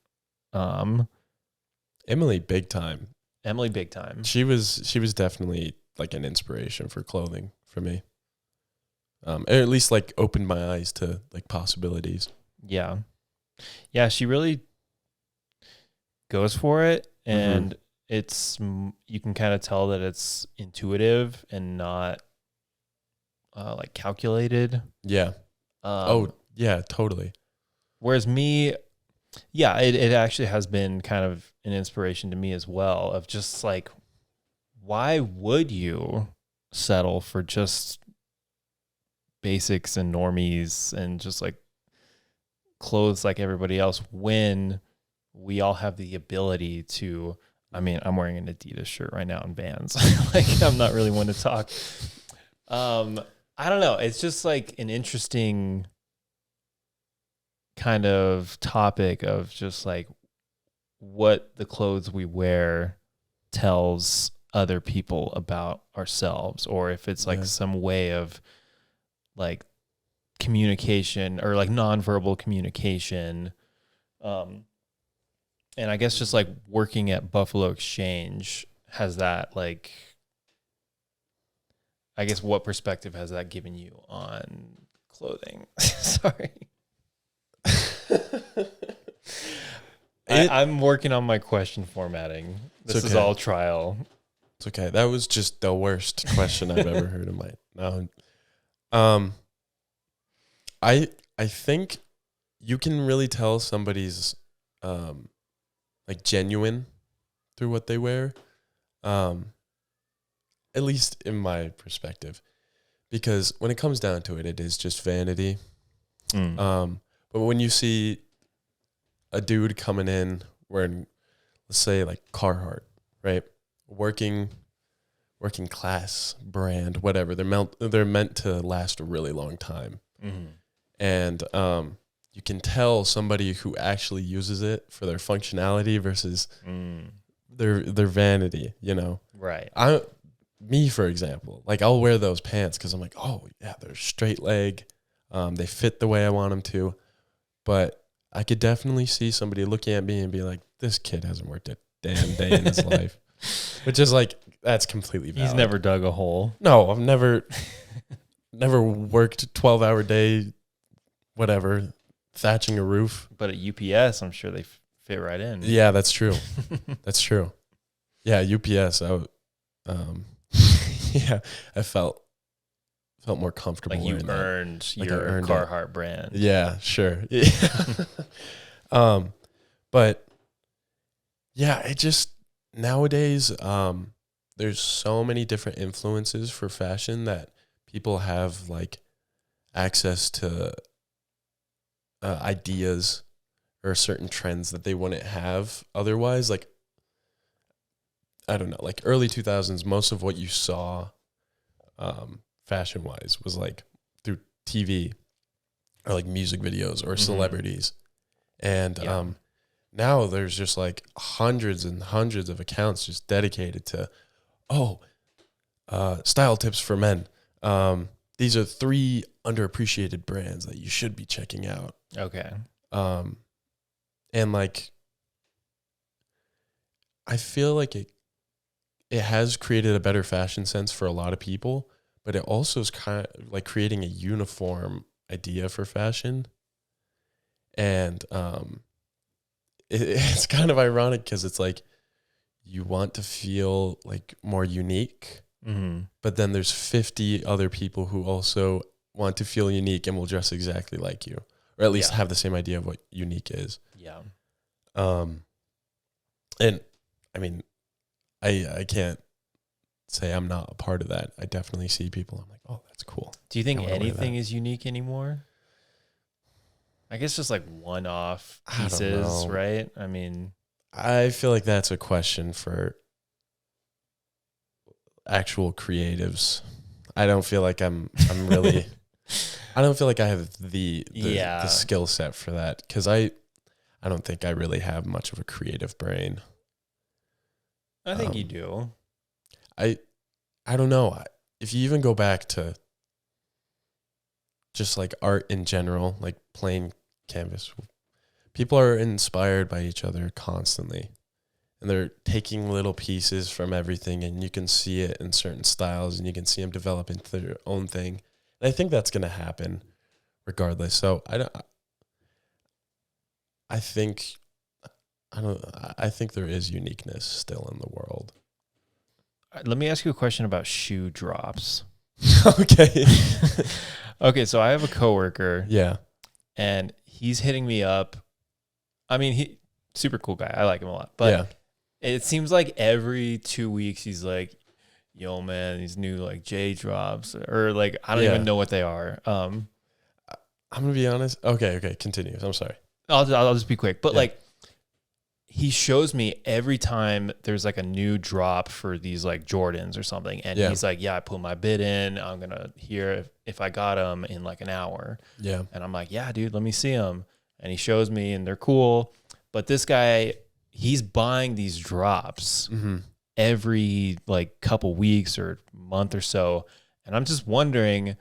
Emily, big time. Emily, big time. She was definitely like an inspiration for clothing for me. Or at least like opened my eyes to like possibilities. Yeah. Yeah, she really goes for it. And you can kind of tell that it's intuitive and not like calculated. Yeah. Yeah, totally. Whereas me, yeah, it actually has been kind of an inspiration to me as well of just like, why would you settle for just basics and normies and just like clothes like everybody else when we all have the ability to. I mean, I'm wearing an Adidas shirt right now in Vans. Like, I'm not really one to talk. I don't know. It's just like an interesting kind of topic of just like what the clothes we wear tells other people about ourselves, or if it's like some way of like communication or like nonverbal communication. And I guess just like working at Buffalo Exchange has that, like, I guess what perspective has that given you on clothing? Sorry. I'm working on my question formatting. This is all trial. It's okay. That was just the worst question I've ever heard in my. No. I think you can really tell somebody's like genuine through what they wear. At least in my perspective, because when it comes down to it, it is just vanity. But when you see a dude coming in wearing, let's say, like Carhartt, right? Working class brand, whatever. They're meant to last a really long time. And you can tell somebody who actually uses it for their functionality versus their vanity, you know? Right. Me, for example, like I'll wear those pants because I'm like, oh yeah, they're straight leg. They fit the way I want them to. But I could definitely see somebody looking at me and be like, this kid hasn't worked a damn day in his life. Which is like, that's completely valid. He's never dug a hole. No, I've never worked a 12-hour day, whatever, thatching a roof. But at UPS, I'm sure they fit right in. Yeah, that's true. That's true. Yeah, UPS, yeah, I felt more comfortable. Like you earned like your Carhartt brand. Yeah, sure. Yeah. But yeah, it just nowadays there's so many different influences for fashion that people have like access to ideas or certain trends that they wouldn't have otherwise. Like, I don't know, like early 2000s, most of what you saw fashion wise was like through TV or like music videos or celebrities. And now there's just like hundreds and hundreds of accounts just dedicated to, style tips for men. These are 3 underappreciated brands that you should be checking out. Okay. And like, I feel like it has created a better fashion sense for a lot of people, but it also is kind of like creating a uniform idea for fashion. And it's kind of ironic because it's like you want to feel like more unique, but then there's 50 other people who also want to feel unique and will dress exactly like you, or at least have the same idea of what unique is. Yeah. And I mean, I can't say I'm not a part of that. I definitely see people. I'm like, oh, that's cool. Do you think anything is unique anymore? I guess just like one-off pieces, right? I mean, I feel like that's a question for actual creatives. I don't feel like I'm really. I don't feel like I have the skill set for that because I don't think I really have much of a creative brain. I think you do. I don't know. If you even go back to just like art in general, like plain canvas, people are inspired by each other constantly. And they're taking little pieces from everything, and you can see it in certain styles, and you can see them develop into their own thing. And I think that's going to happen regardless. So I think there is uniqueness still in the world. Let me ask you a question about shoe drops. Okay. Okay, so I have a coworker. Yeah. And he's hitting me up. I mean, he super cool guy. I like him a lot. But it seems like every 2 weeks he's like, yo man, these new like J drops, or like I don't even know what they are. I'm gonna be honest. Okay, continue. I'm sorry. I'll just be quick, but like he shows me every time there's like a new drop for these like Jordans or something, and he's like, yeah, I put my bid in. I'm gonna hear if I got them in like an hour. Yeah, and I'm like, yeah, dude, let me see them. And he shows me, and they're cool. But this guy, he's buying these drops every like couple weeks or month or so, and I'm just wondering.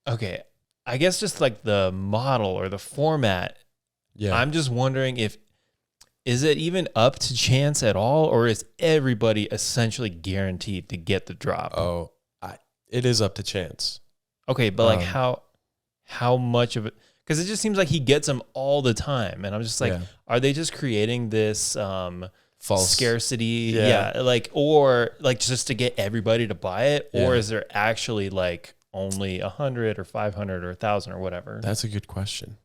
Okay, I guess just like the model or the format. Yeah. I'm just wondering is it even up to chance at all, or is everybody essentially guaranteed to get the drop? Oh, it is up to chance. Okay, but like how much of it? Because it just seems like he gets them all the time, and I'm just like, are they just creating this false scarcity? Yeah, like or like just to get everybody to buy it, or is there actually like only 100 or 500 or 1,000 or whatever? That's a good question.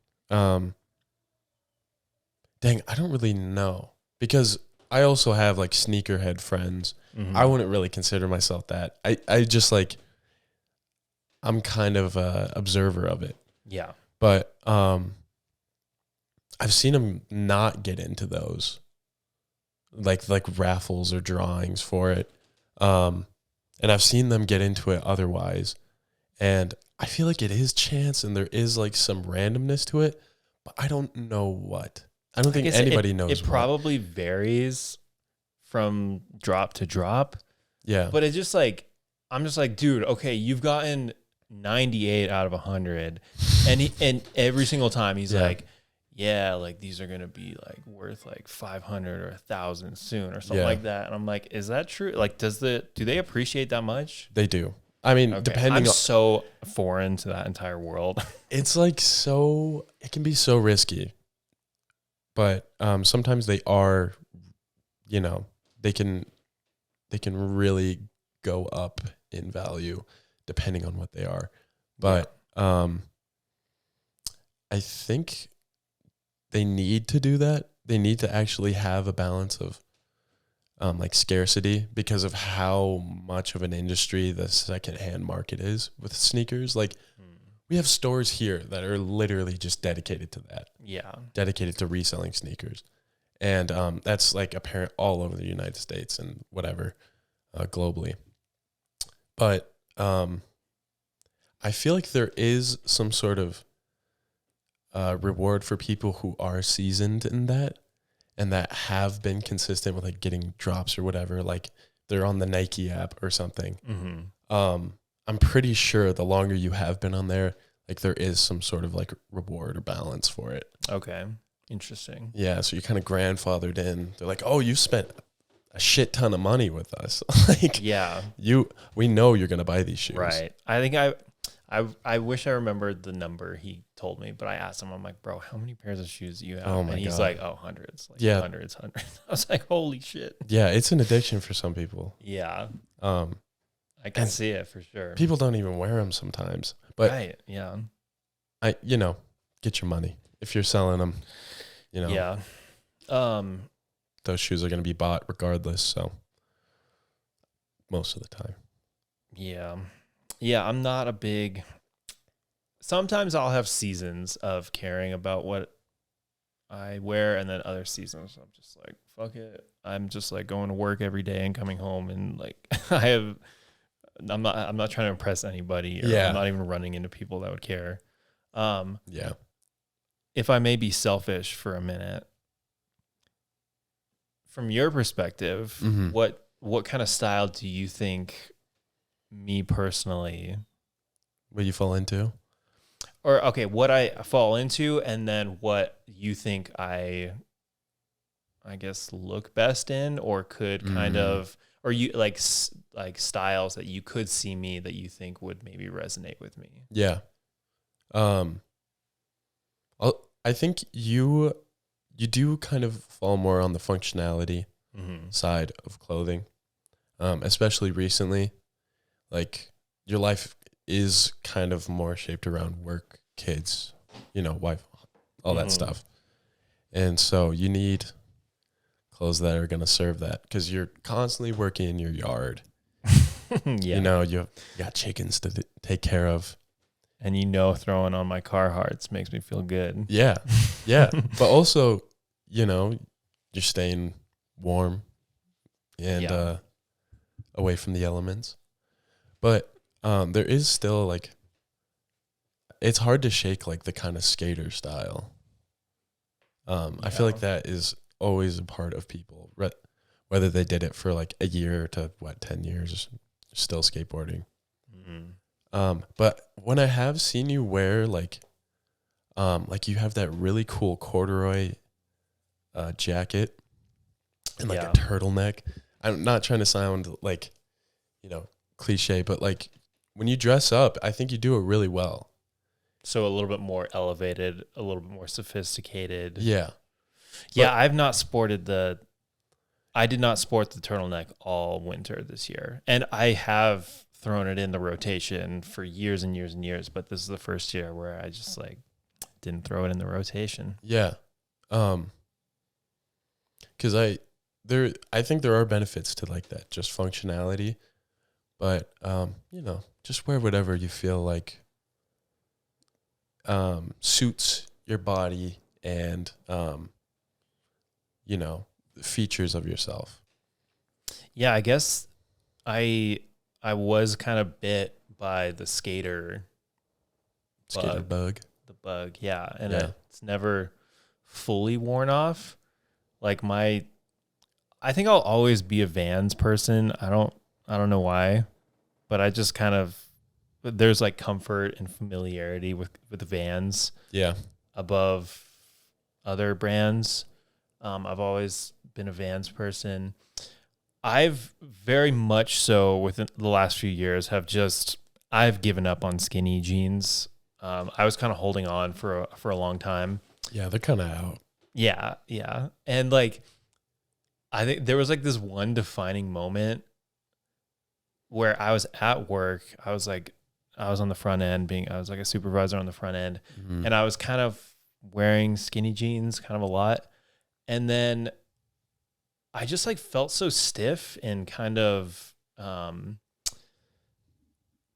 Dang, I don't really know, because I also have like sneakerhead friends. I wouldn't really consider myself that. I just like, I'm kind of a observer of it. Yeah. But I've seen them not get into those like raffles or drawings for it. And I've seen them get into it otherwise. And I feel like it is chance and there is like some randomness to it, but I don't know what. I don't think anybody knows. It probably varies from drop to drop. Yeah. But it's just like, I'm just like, dude, okay, you've gotten 98 out of 100. And every single time he's like, yeah, like these are going to be like worth like 500 or 1,000 soon or something like that. And I'm like, is that true? Like, do they appreciate that much? They do. I mean, depending I'm so foreign to that entire world. It's like it can be so risky. But sometimes they are, they can really go up in value depending on what they are. But I think they need to do that. They need to actually have a balance of like scarcity because of how much of an industry the secondhand market is with sneakers. Like we have stores here that are literally just dedicated to that. Yeah. Dedicated to reselling sneakers. And that's like apparent all over the United States and whatever, globally. But I feel like there is some sort of reward for people who are seasoned in that and that have been consistent with like getting drops or whatever. Like they're on the Nike app or something. I'm pretty sure the longer you have been on there, like there is some sort of like reward or balance for it. Okay. Interesting. Yeah. So you're kind of grandfathered in. They're like, oh, you spent a shit ton of money with us. Like, we know you're going to buy these shoes. Right. I think I wish I remembered the number he told me, but I asked him, I'm like, bro, how many pairs of shoes do you have? Oh my God. He's like, oh, hundreds. Like hundreds. I was like, holy shit. Yeah. It's an addiction for some people. Yeah. I can see it for sure. People don't even wear them sometimes. But yeah. Get your money. If you're selling them, Yeah. Those shoes are going to be bought regardless, so most of the time. Yeah. Yeah, I'm not a big... Sometimes I'll have seasons of caring about what I wear, and then other seasons I'm just like, fuck it. I'm just like going to work every day and coming home, and like I'm not trying to impress anybody, or I'm not even running into people that would care. If I may be selfish for a minute, from your perspective, what kind of style do you think me personally what you fall into? Or okay, what I fall into, and then what you think I guess look best in, or could kind of, or you like styles that you could see me that you think would maybe resonate with me. Yeah. I think you do kind of fall more on the functionality side of clothing, especially recently. Like your life is kind of more shaped around work, kids, wife, all that stuff. And so you need clothes that are going to serve that, because you're constantly working in your yard. Yeah. You know, you got chickens to take care of. And throwing on my Carhartts makes me feel good. Yeah. Yeah. But also, you're staying warm and away from the elements. But there is still like, it's hard to shake like the kind of skater style. I feel like that is always a part of people, whether they did it for like a year to 10 years, still skateboarding. Mm-hmm. But when I have seen you wear like you have that really cool corduroy jacket and like a turtleneck. I'm not trying to sound like, cliche, but like when you dress up, I think you do it really well. So a little bit more elevated, a little bit more sophisticated. Yeah. Yeah, I did not sport the turtleneck all winter this year. And I have thrown it in the rotation for years and years and years, but this is the first year where I just like didn't throw it in the rotation. Yeah. Cause I think there are benefits to like that, just functionality, but, just wear whatever you feel like, suits your body and, the features of yourself. Yeah, I guess I was kind of bit by the skater bug. The bug, yeah. And it's never fully worn off. Like I think I'll always be a Vans person. I don't know why, but I just kind of, there's like comfort and familiarity with the Vans. Yeah. Above other brands. I've always been a Vans person. I've very much so within the last few years I've given up on skinny jeans. I was kind of holding on for a long time. Yeah, they're kind of out. Yeah, yeah. And like, I think there was like this one defining moment where I was at work. I was on the front end I was like a supervisor on the front end, and I was kind of wearing skinny jeans kind of a lot. And then I just like felt so stiff and kind of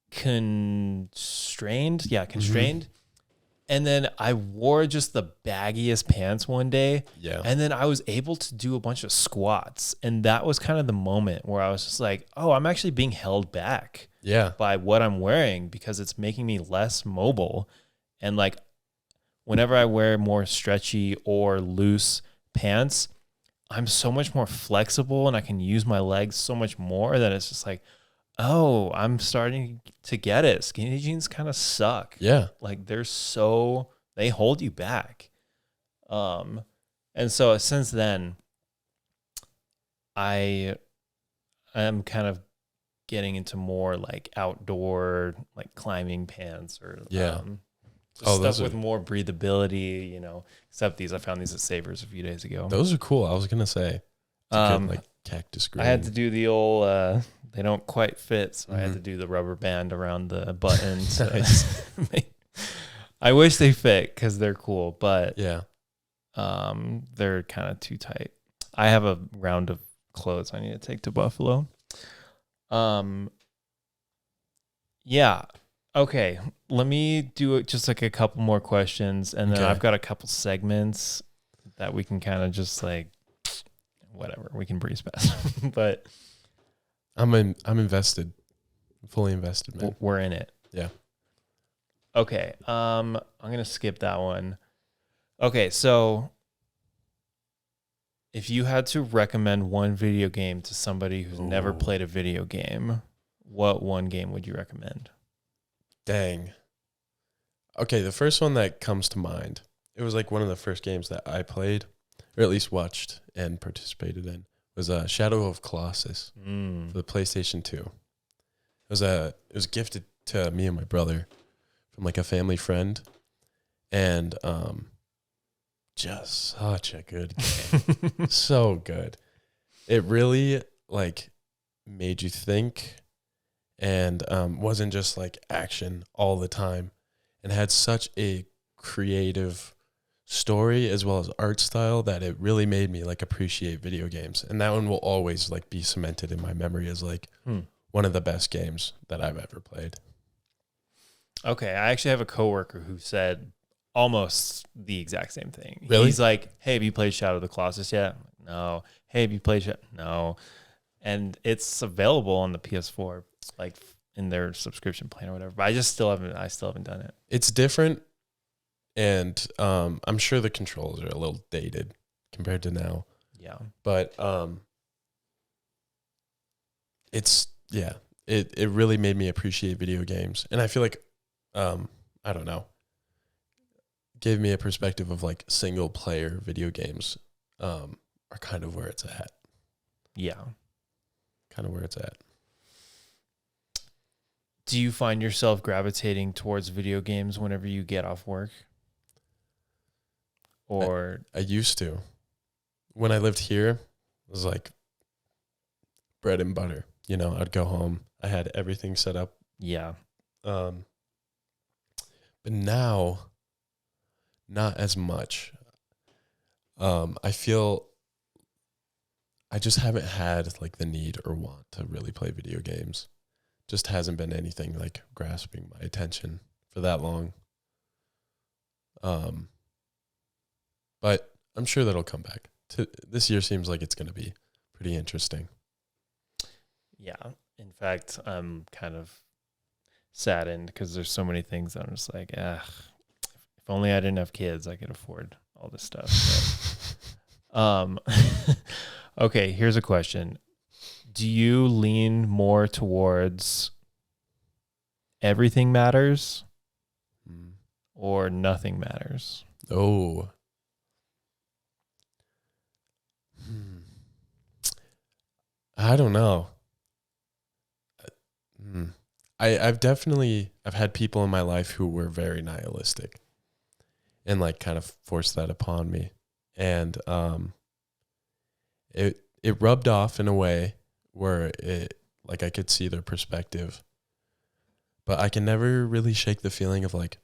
constrained. Yeah, constrained. And then I wore just the baggiest pants one day. Yeah. And then I was able to do a bunch of squats. And that was kind of the moment where I was just like, oh, I'm actually being held back by what I'm wearing because it's making me less mobile. And like whenever I wear more stretchy or loose pants, I'm so much more flexible and I can use my legs so much more that it's just like, oh, I'm starting to get it. Skinny jeans kind of suck. Yeah. Like they hold you back. And so since then I am kind of getting into more like outdoor, like climbing pants or stuff with more breathability, except I found these at Savers a few days ago. Those are cool. I was going to say, good, like cactus green. I had to do the old, they don't quite fit. So I had to do the rubber band around the buttons. I wish they fit cause they're cool, but they're kind of too tight. I have a round of clothes I need to take to Buffalo. Yeah. Okay, let me do just like a couple more questions, and then I've got a couple segments that we can kind of just like, whatever, we can breeze past. But I'm invested, fully invested, man. We're in it. Yeah. Okay. I'm gonna skip that one. Okay, so if you had to recommend one video game to somebody who's never played a video game, what one game would you recommend? Dang. Okay, the first one that comes to mind, it was like one of the first games that I played, or at least watched and participated in, was Shadow of Colossus for the PlayStation 2. It was gifted to me and my brother from like a family friend, and just such a good game. So good. It really like made you think, and wasn't just like action all the time, and had such a creative story as well as art style that it really made me like appreciate video games. And that one will always like be cemented in my memory as like one of the best games that I've ever played. Okay, I actually have a coworker who said almost the exact same thing. Really? He's like, "Hey, have you played Shadow of the Colossus yet?" No. Hey, have you played No. And it's available on the PS4, like in their subscription plan or whatever. But I still haven't done it. It's different, and I'm sure the controls are a little dated compared to now. Yeah. But it really made me appreciate video games. And I feel like I don't know, gave me a perspective of like single player video games are kind of where it's at. Yeah. Kind of where it's at. Do you find yourself gravitating towards video games whenever you get off work? Or I used to. When I lived here, it was like bread and butter. You know, I'd go home. I had everything set up. yeah. But now, not as much. I feel I just haven't had like the need or want to really play video games. Just hasn't been anything like grasping my attention for that long. But I'm sure that'll come back. This year seems like it's going to be pretty interesting. Yeah. In fact, I'm kind of saddened because there's so many things that I'm just like, if only I didn't have kids, I could afford all this stuff. But, okay, here's a question. Do you lean more towards everything matters or nothing matters? Oh. I don't know. I've had people in my life who were very nihilistic and like kind of forced that upon me. And it rubbed off in a way where it like I could see their perspective. But I can never really shake the feeling of like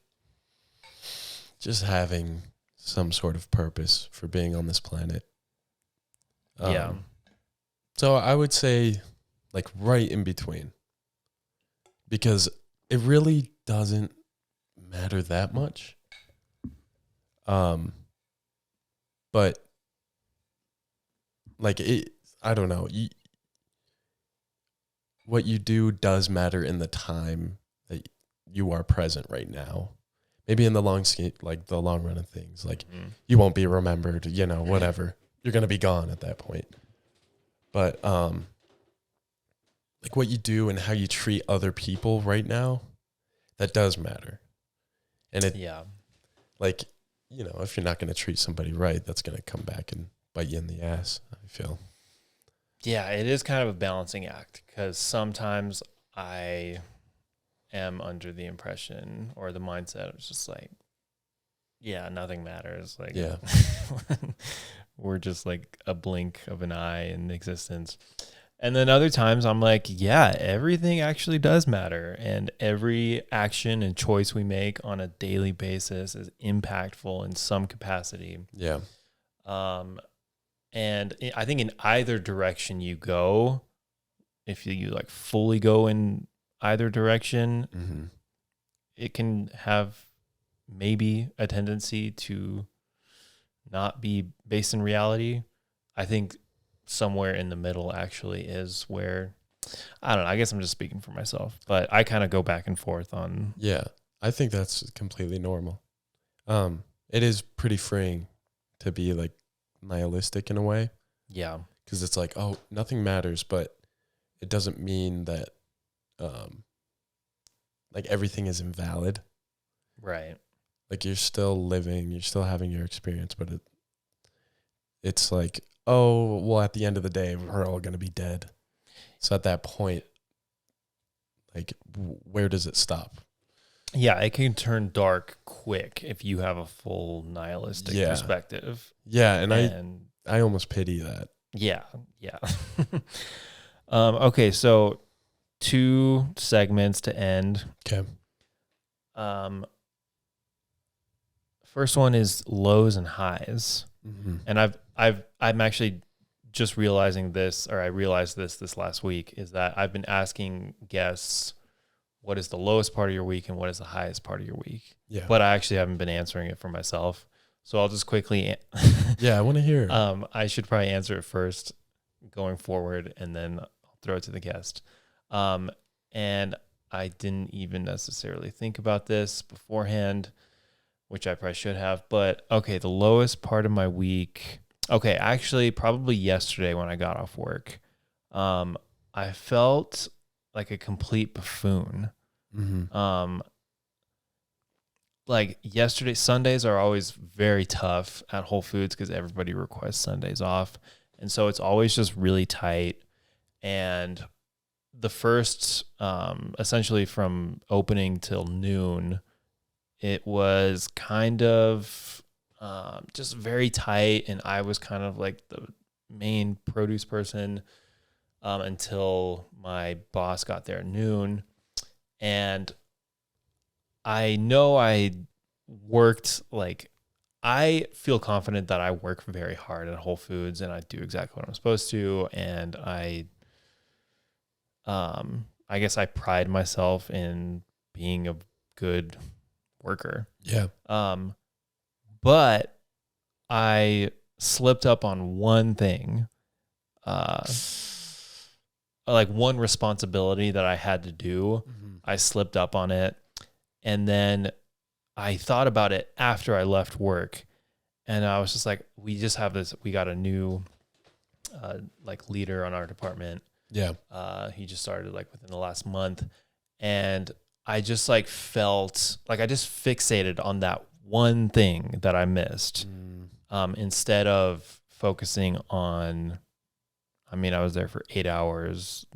just having some sort of purpose for being on this planet. Yeah. So I would say like right in between. Because it really doesn't matter that much. But like I don't know. What you do does matter in the time that you are present right now. Maybe in the long run of things, like you won't be remembered, you know, whatever. You're going to be gone at that point. But like what you do and how you treat other people right now, that does matter. And like, you know, if you're not going to treat somebody right, that's going to come back and bite you in the ass, I feel. Yeah, it is kind of a balancing act because sometimes I am under the impression or the mindset it's just like, yeah, nothing matters. Like, yeah, we're just like a blink of an eye in existence. And then other times I'm like, yeah, everything actually does matter. And every action and choice we make on a daily basis is impactful in some capacity. Yeah. And I think in either direction you go, if you like fully go in either direction, it can have maybe a tendency to not be based in reality. I think somewhere in the middle actually is where, I don't know, I guess I'm just speaking for myself, but I kind of go back and forth on. Yeah, I think that's completely normal. It is pretty freeing to be like nihilistic in a way. Yeah. Because it's like, oh, nothing matters, but it doesn't mean that like everything is invalid. Right. Like you're still living, you're still having your experience, but it's like, oh, well, at the end of the day, we're all going to be dead. So at that point, like, where does it stop? Yeah, it can turn dark quick if you have a full nihilistic perspective. Yeah, and I almost pity that. Yeah, yeah. Okay, so 2 segments to end. Okay. first one is lows and highs. Mm-hmm. And I'm actually just realizing this, or I realized this last week, is that I've been asking guests, what is the lowest part of your week and what is the highest part of your week? Yeah. But I actually haven't been answering it for myself. So I'll just quickly. Yeah, I want to hear it. I should probably answer it first going forward, and then I'll throw it to the guest. And I didn't even necessarily think about this beforehand, which I probably should have. But okay, the lowest part of my week. Okay, actually, probably yesterday when I got off work, I felt like a complete buffoon. Mm-hmm. Like yesterday, Sundays are always very tough at Whole Foods because everybody requests Sundays off. And so it's always just really tight. And the first, essentially from opening till noon, it was kind of just very tight. And I was kind of like the main produce person until my boss got there at noon. And I know I worked, like, I feel confident that I work very hard at Whole Foods and I do exactly what I'm supposed to. And I guess I pride myself in being a good worker. Yeah. But I slipped up on one thing, like one responsibility that I had to do. Mm-hmm. I slipped up on it. And then I thought about it after I left work, and I was just like, we got a new like leader on our department. Yeah. He just started like within the last month, and I just like felt like I just fixated on that one thing that I missed, instead of focusing on, I mean, I was there for 8 hours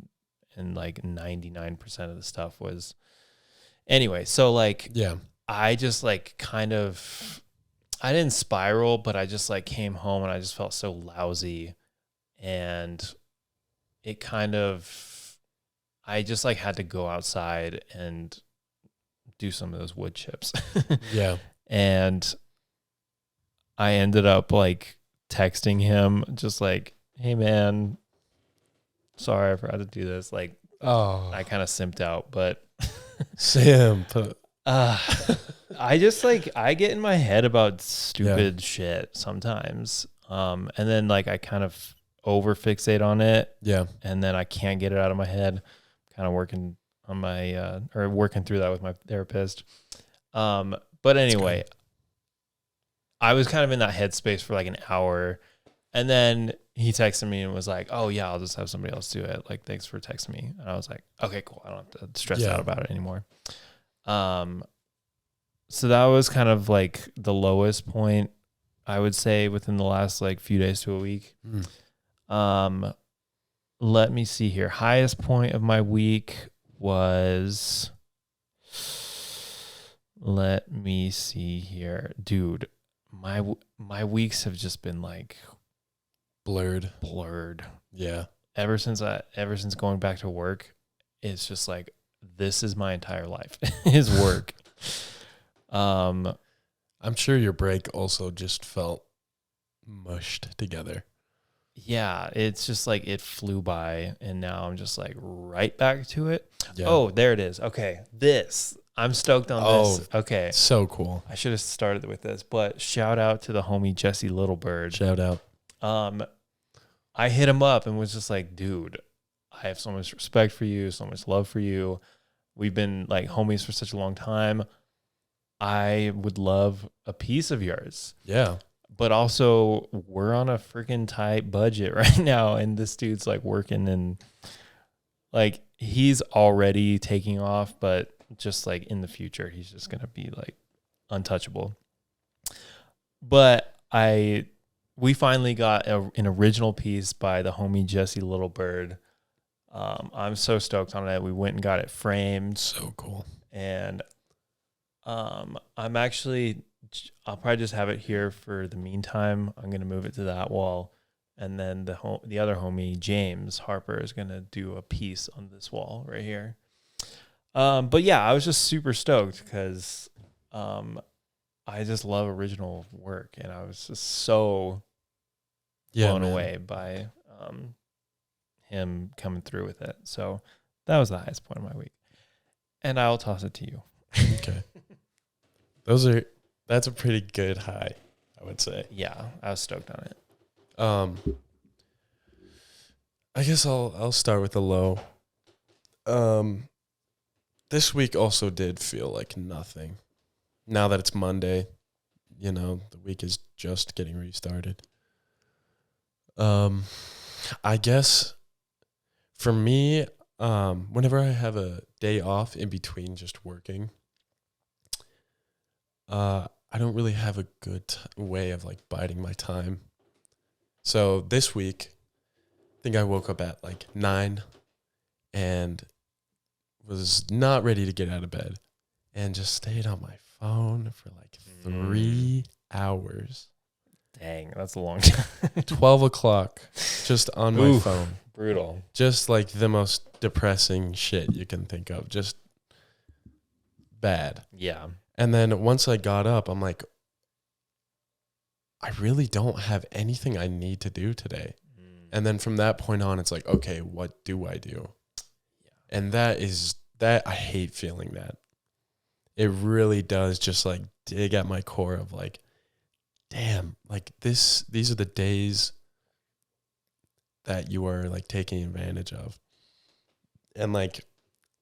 and like 99% of the stuff was, anyway. So like, Yeah. I just like kind of, I didn't spiral, but I just like came home and I just felt so lousy, and it kind of, I just like had to go outside and do some of those wood chips. Yeah. And I ended up like texting him just like, hey man, sorry I forgot to do this. Like, I kind of simped out, but Sam. I just like, I get in my head about stupid shit sometimes. And then like I kind of over fixate on it. Yeah. And then I can't get it out of my head. Kind of working on my, or working through that with my therapist. But anyway, I was kind of in that headspace for like an hour, and then he texted me and was like, oh yeah, I'll just have somebody else do it. Like, thanks for texting me. And I was like, okay, cool. I don't have to stress out about it anymore. So that was kind of like the lowest point, I would say, within the last like few days to a week. Let me see here. Highest point of my week was, let me see here, dude. My weeks have just been like blurred. Yeah. Ever since going back to work, it's just like, this is my entire life is work. I'm sure your break also just felt mushed together. Yeah, it's just like it flew by, and now I'm just like right back to it. Yeah. Oh, there it is. Okay, I'm stoked on this. Okay, so cool. I should have started with this, but shout out to the homie Jesse Littlebird. Shout out. I hit him up and was just like, dude, I have so much respect for you, so much love for you. We've been like homies for such a long time. I would love a piece of yours. Yeah. But also, we're on a freaking tight budget right now, and this dude's like working, and like he's already taking off, but just like in the future, he's just gonna be like untouchable. But we finally got an original piece by the homie Jesse Littlebird. I'm so stoked on it. We went and got it framed. So cool. And I'll probably just have it here for the meantime. I'm going to move it to that wall. And then the other homie, James Harper, is going to do a piece on this wall right here. But yeah, I was just super stoked because I just love original work, and I was just so blown away by him coming through with it. So that was the highest point of my week. And I'll toss it to you. Okay. That's a pretty good high, I would say. Yeah, I was stoked on it. I guess I'll start with the low. This week also did feel like nothing. Now that it's Monday, the week is just getting restarted. I guess for me, whenever I have a day off in between just working, I don't really have a good way of like biding my time. So this week, I think I woke up at like 9 and was not ready to get out of bed and just stayed on my phone for like 3 hours. Dang, that's a long time. 12 o'clock, just on my phone. Brutal. Just like the most depressing shit you can think of. Just bad. Yeah. And then once I got up, I'm like, I really don't have anything I need to do today. And then from that point on, it's like, okay, what do I do? Yeah. And that I hate feeling that. It really does just like dig at my core of like, damn, like these are the days that you are like taking advantage of. And like,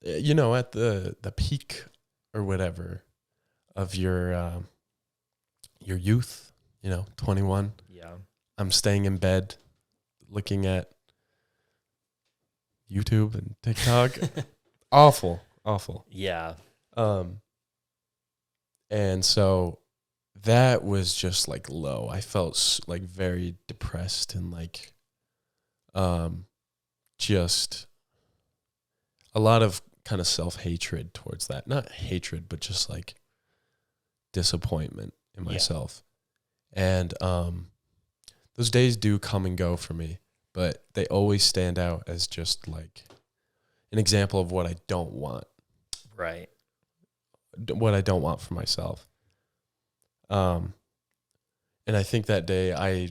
at the peak or whatever of your youth, 21. Yeah. I'm staying in bed looking at YouTube and TikTok. Awful. Yeah. And so that was just like low. I felt like very depressed and like just a lot of kind of self-hatred towards that. Not hatred, but just like disappointment in myself. And those days do come and go for me, but they always stand out as just like an example of what I don't want. Right. What I don't want for myself. And I think that day I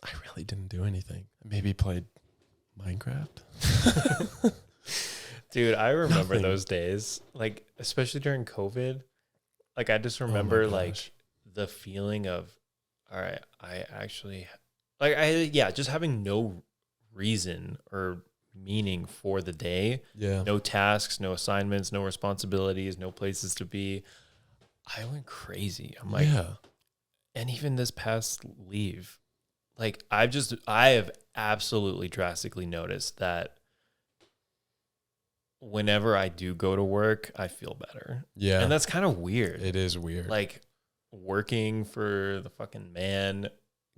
really didn't do anything. I maybe played Minecraft. Dude, I remember Nothing. those days, like especially during COVID. Like I just remember like the feeling of, all right, I actually just having no reason or meaning for the day. Yeah. No tasks, no assignments, no responsibilities, no places to be. I went crazy. I'm like, and even this past leave, like I have absolutely drastically noticed that whenever I do go to work, I feel better. Yeah. And that's kind of weird. It is weird. Like working for the fucking man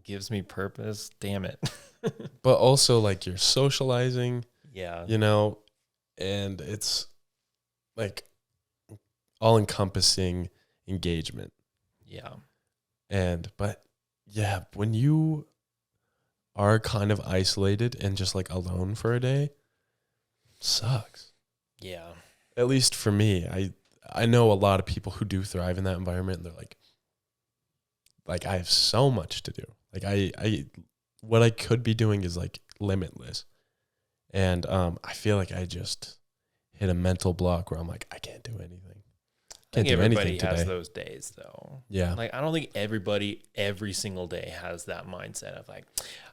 gives me purpose. Damn it. But also like you're socializing. Yeah. And it's like all encompassing engagement. Yeah. But when you are kind of isolated and just like alone for a day, sucks. Yeah. At least for me, I know a lot of people who do thrive in that environment, and they're like I have so much to do. Like I what I could be doing is like limitless. And I feel like I just hit a mental block where I'm like, I can't do anything. I think everybody has those days though. Yeah. Like I don't think everybody every single day has that mindset of like,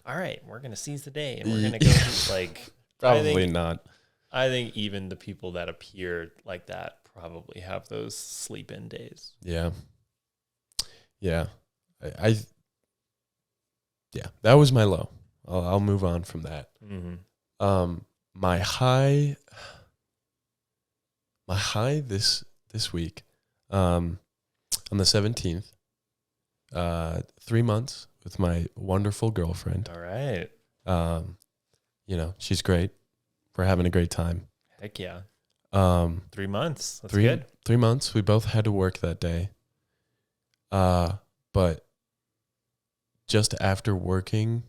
all right, we're gonna seize the day and we're gonna go like probably not. I think even the people that appear like that probably have those sleep-in days. Yeah. Yeah. I that was my low. I'll move on from that. Mm-hmm. My high this week, on the 17th, 3 months with my wonderful girlfriend. All right. She's great. We're having a great time. Heck yeah. 3 months. That's good. 3 months. We both had to work that day. But just after working,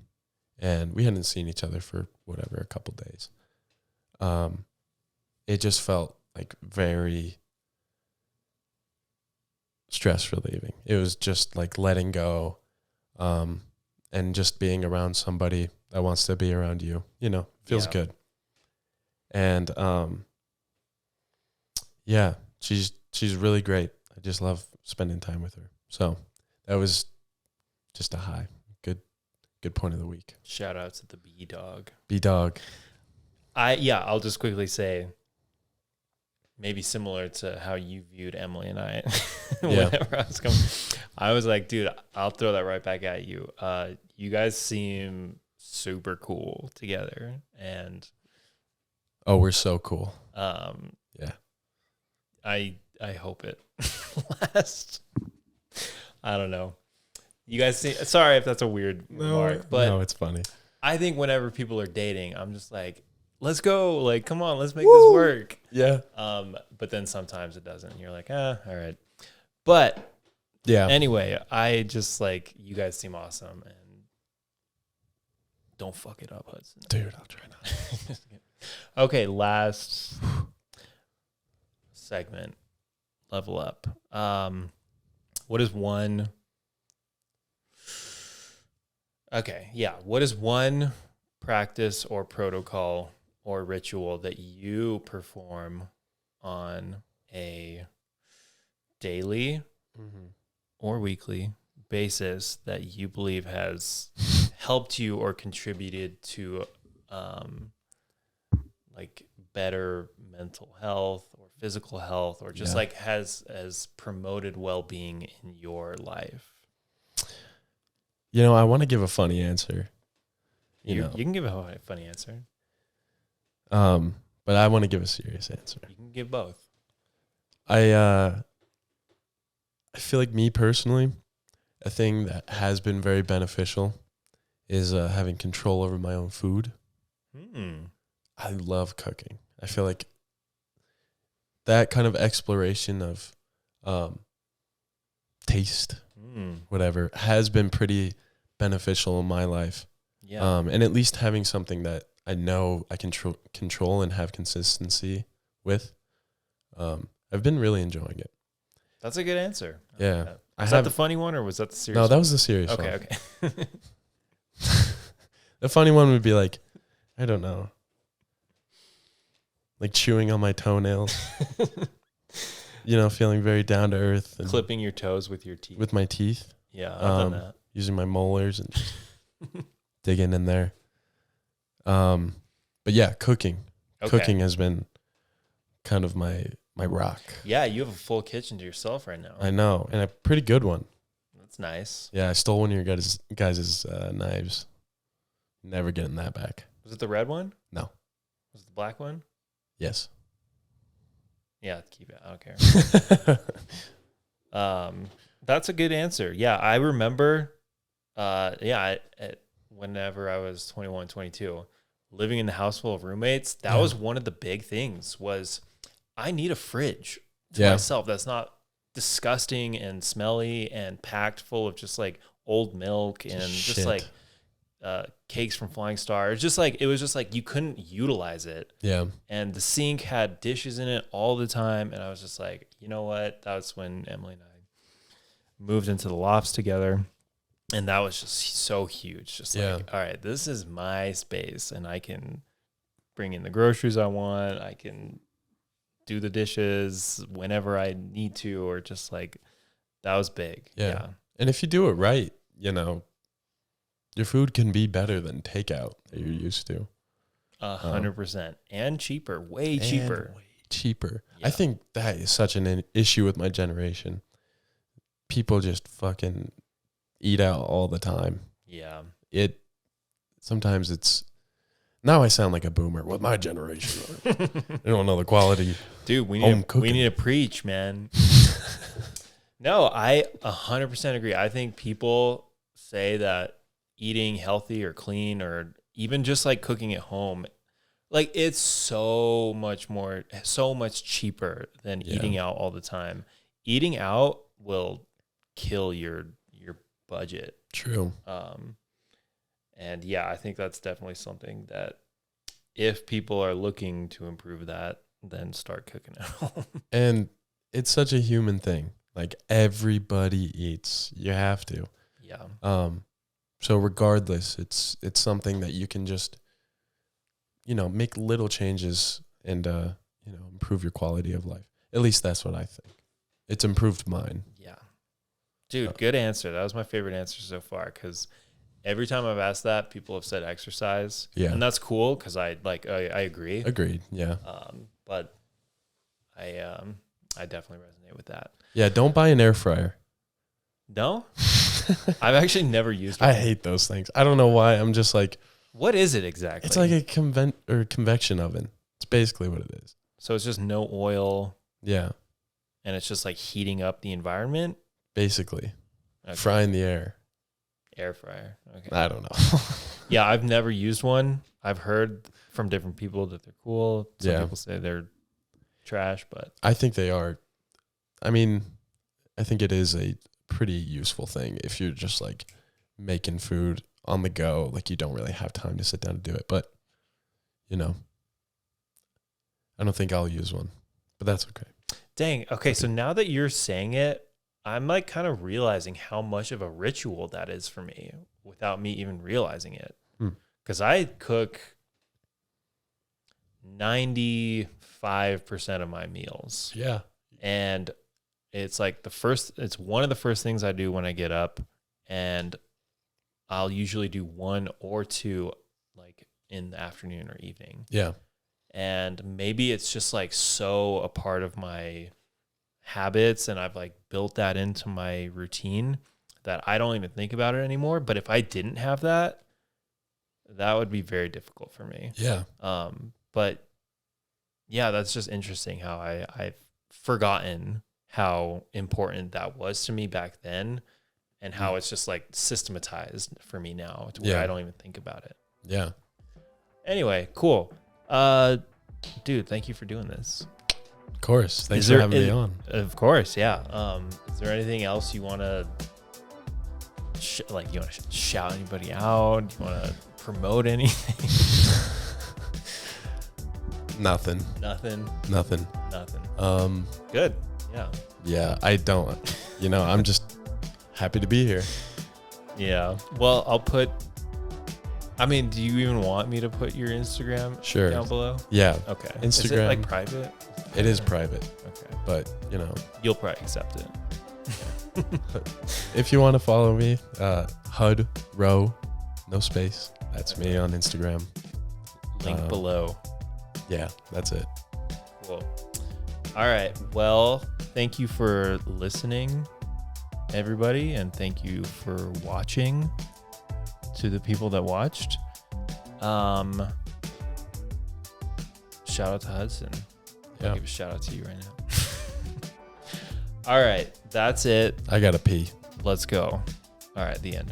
and we hadn't seen each other for a couple days. It just felt like very stress relieving. It was just like letting go, and just being around somebody that wants to be around you. Feels good. And yeah, she's really great. I just love spending time with her. So that was just a high. Good point of the week. Shout out to the B dog. B dog. I'll just quickly say, maybe similar to how you viewed Emily and I whenever I was coming. I was like, dude, I'll throw that right back at you. You guys seem super cool together, and we're so cool. Yeah. I hope it lasts. I don't know. You guys see, sorry if that's a weird remark, but no, it's funny. I think whenever people are dating, I'm just like, let's go. Like, come on, let's make this work. Yeah. But then sometimes it doesn't. You're like, all right. But yeah. Anyway, I just like, you guys seem awesome, and don't fuck it up, Hudson. Dude, I'll try not. Okay, last segment, level up. What is one? Okay, yeah. What is one practice or protocol or ritual that you perform on a daily or weekly basis that you believe has helped you or contributed to like better mental health or physical health, or just like has promoted well-being in your life? I want to give a funny answer. You can give a funny answer. But I want to give a serious answer. You can give both. I feel like, me personally, a thing that has been very beneficial is having control over my own food. I love cooking. I feel like that kind of exploration of taste, whatever, has been pretty beneficial in my life. Yeah. And at least having something that I know I can control and have consistency with, I've been really enjoying it. That's a good answer. Yeah. Was that the funny one, or was that the serious one? No, that was the serious one. Okay. The funny one would be like, I don't know, like chewing on my toenails, feeling very down to earth. And clipping your toes with your teeth. With my teeth. Yeah, I've done that. Using my molars and digging in there. But yeah, cooking. Okay. Cooking has been kind of my rock. Yeah, you have a full kitchen to yourself right now. I know, and a pretty good one. That's nice. Yeah, I stole one of your guys' knives. Never getting that back. Was it the red one? No. Was it the black one? Yes. Yeah, keep it. I don't care. That's a good answer. Yeah, I remember. Whenever I was 21, 22, living in the house full of roommates, that was one of the big things. Was I need a fridge to myself that's not disgusting and smelly and packed full of just like old milk and just like cakes from Flying Star. It's just like, it was just like you couldn't utilize it. Yeah. And the sink had dishes in it all the time. And I was just like, you know what? That's when Emily and I moved into the lofts together. And that was just so huge. Just like, all right, this is my space, and I can bring in the groceries I want. I can do the dishes whenever I need to, or just like, that was big. Yeah. And if you do it right, your food can be better than takeout that you're used to. 100%. And cheaper, way cheaper. I think that is such an issue with my generation. People just fucking eat out all the time. Yeah. Sometimes it's, now I sound like a boomer with my generation. I don't know the quality. Dude, we need to preach, man. No, I 100% agree. I think people say that eating healthy or clean, or even just like cooking at home, like it's so much cheaper than eating out all the time. Eating out will kill your budget. True. And yeah, I think that's definitely something that if people are looking to improve that, then start cooking at home. And it's such a human thing. Like everybody eats. You have to. Yeah. So regardless, it's something that you can just, make little changes and, improve your quality of life. At least that's what I think. It's improved mine. Yeah. Dude, good answer. That was my favorite answer so far, because every time I've asked that, people have said exercise. Yeah. And that's cool, because I agree. Agreed. Yeah. But I definitely resonate with that. Yeah. Don't buy an air fryer. No? I've actually never used one. I hate those things. I don't know why. I'm just like, What is it exactly? it's like a convection oven. It's basically what it is. So it's just no oil, Yeah. and it's just like heating up the environment? Basically. Okay. Frying the air. Air fryer. Okay. I don't know. Yeah, I've never used one. I've heard from different people that they're cool. Some Yeah. people say they're trash, but I think they are. I mean, I think it is a pretty useful thing if you're just like making food on the go. Like you don't really have time to sit down and do it. But, I don't think I'll use one. But that's okay. dang. Okay, so now that you're saying it, I'm like kind of realizing how much of a ritual that is for me without me even realizing it. Because I cook 95% of my meals. Yeah. And it's like it's one of the first things I do when I get up, and I'll usually do one or two like in the afternoon or evening. Yeah. And maybe it's just like so a part of my habits, and I've like built that into my routine that I don't even think about it anymore. But if I didn't have that, that would be very difficult for me. Yeah. But yeah, that's just interesting how I've forgotten how important that was to me back then, and how it's just like systematized for me now to where I don't even think about it. Yeah. Anyway, cool. Dude, thank you for doing this. Of course. Thanks for having me on. Of course, yeah. Is there anything else you want to you want to shout anybody out? You want to promote anything? Nothing. Good. Yeah. Yeah, I don't. I'm just happy to be here. Yeah. Well, do you even want me to put your Instagram down below? Yeah. Okay. Instagram. Is it like private? It is private. Okay. But, You'll probably accept it. if you want to follow me, Hud Row, no space. That's me on Instagram. Link below. Yeah, that's it. Cool. All right. Well, thank you for listening, everybody, and thank you for watching. To the people that watched, shout out to Hudson. I'll give a shout out to you right now. All right, that's it. I gotta pee. Let's go. All right, the end.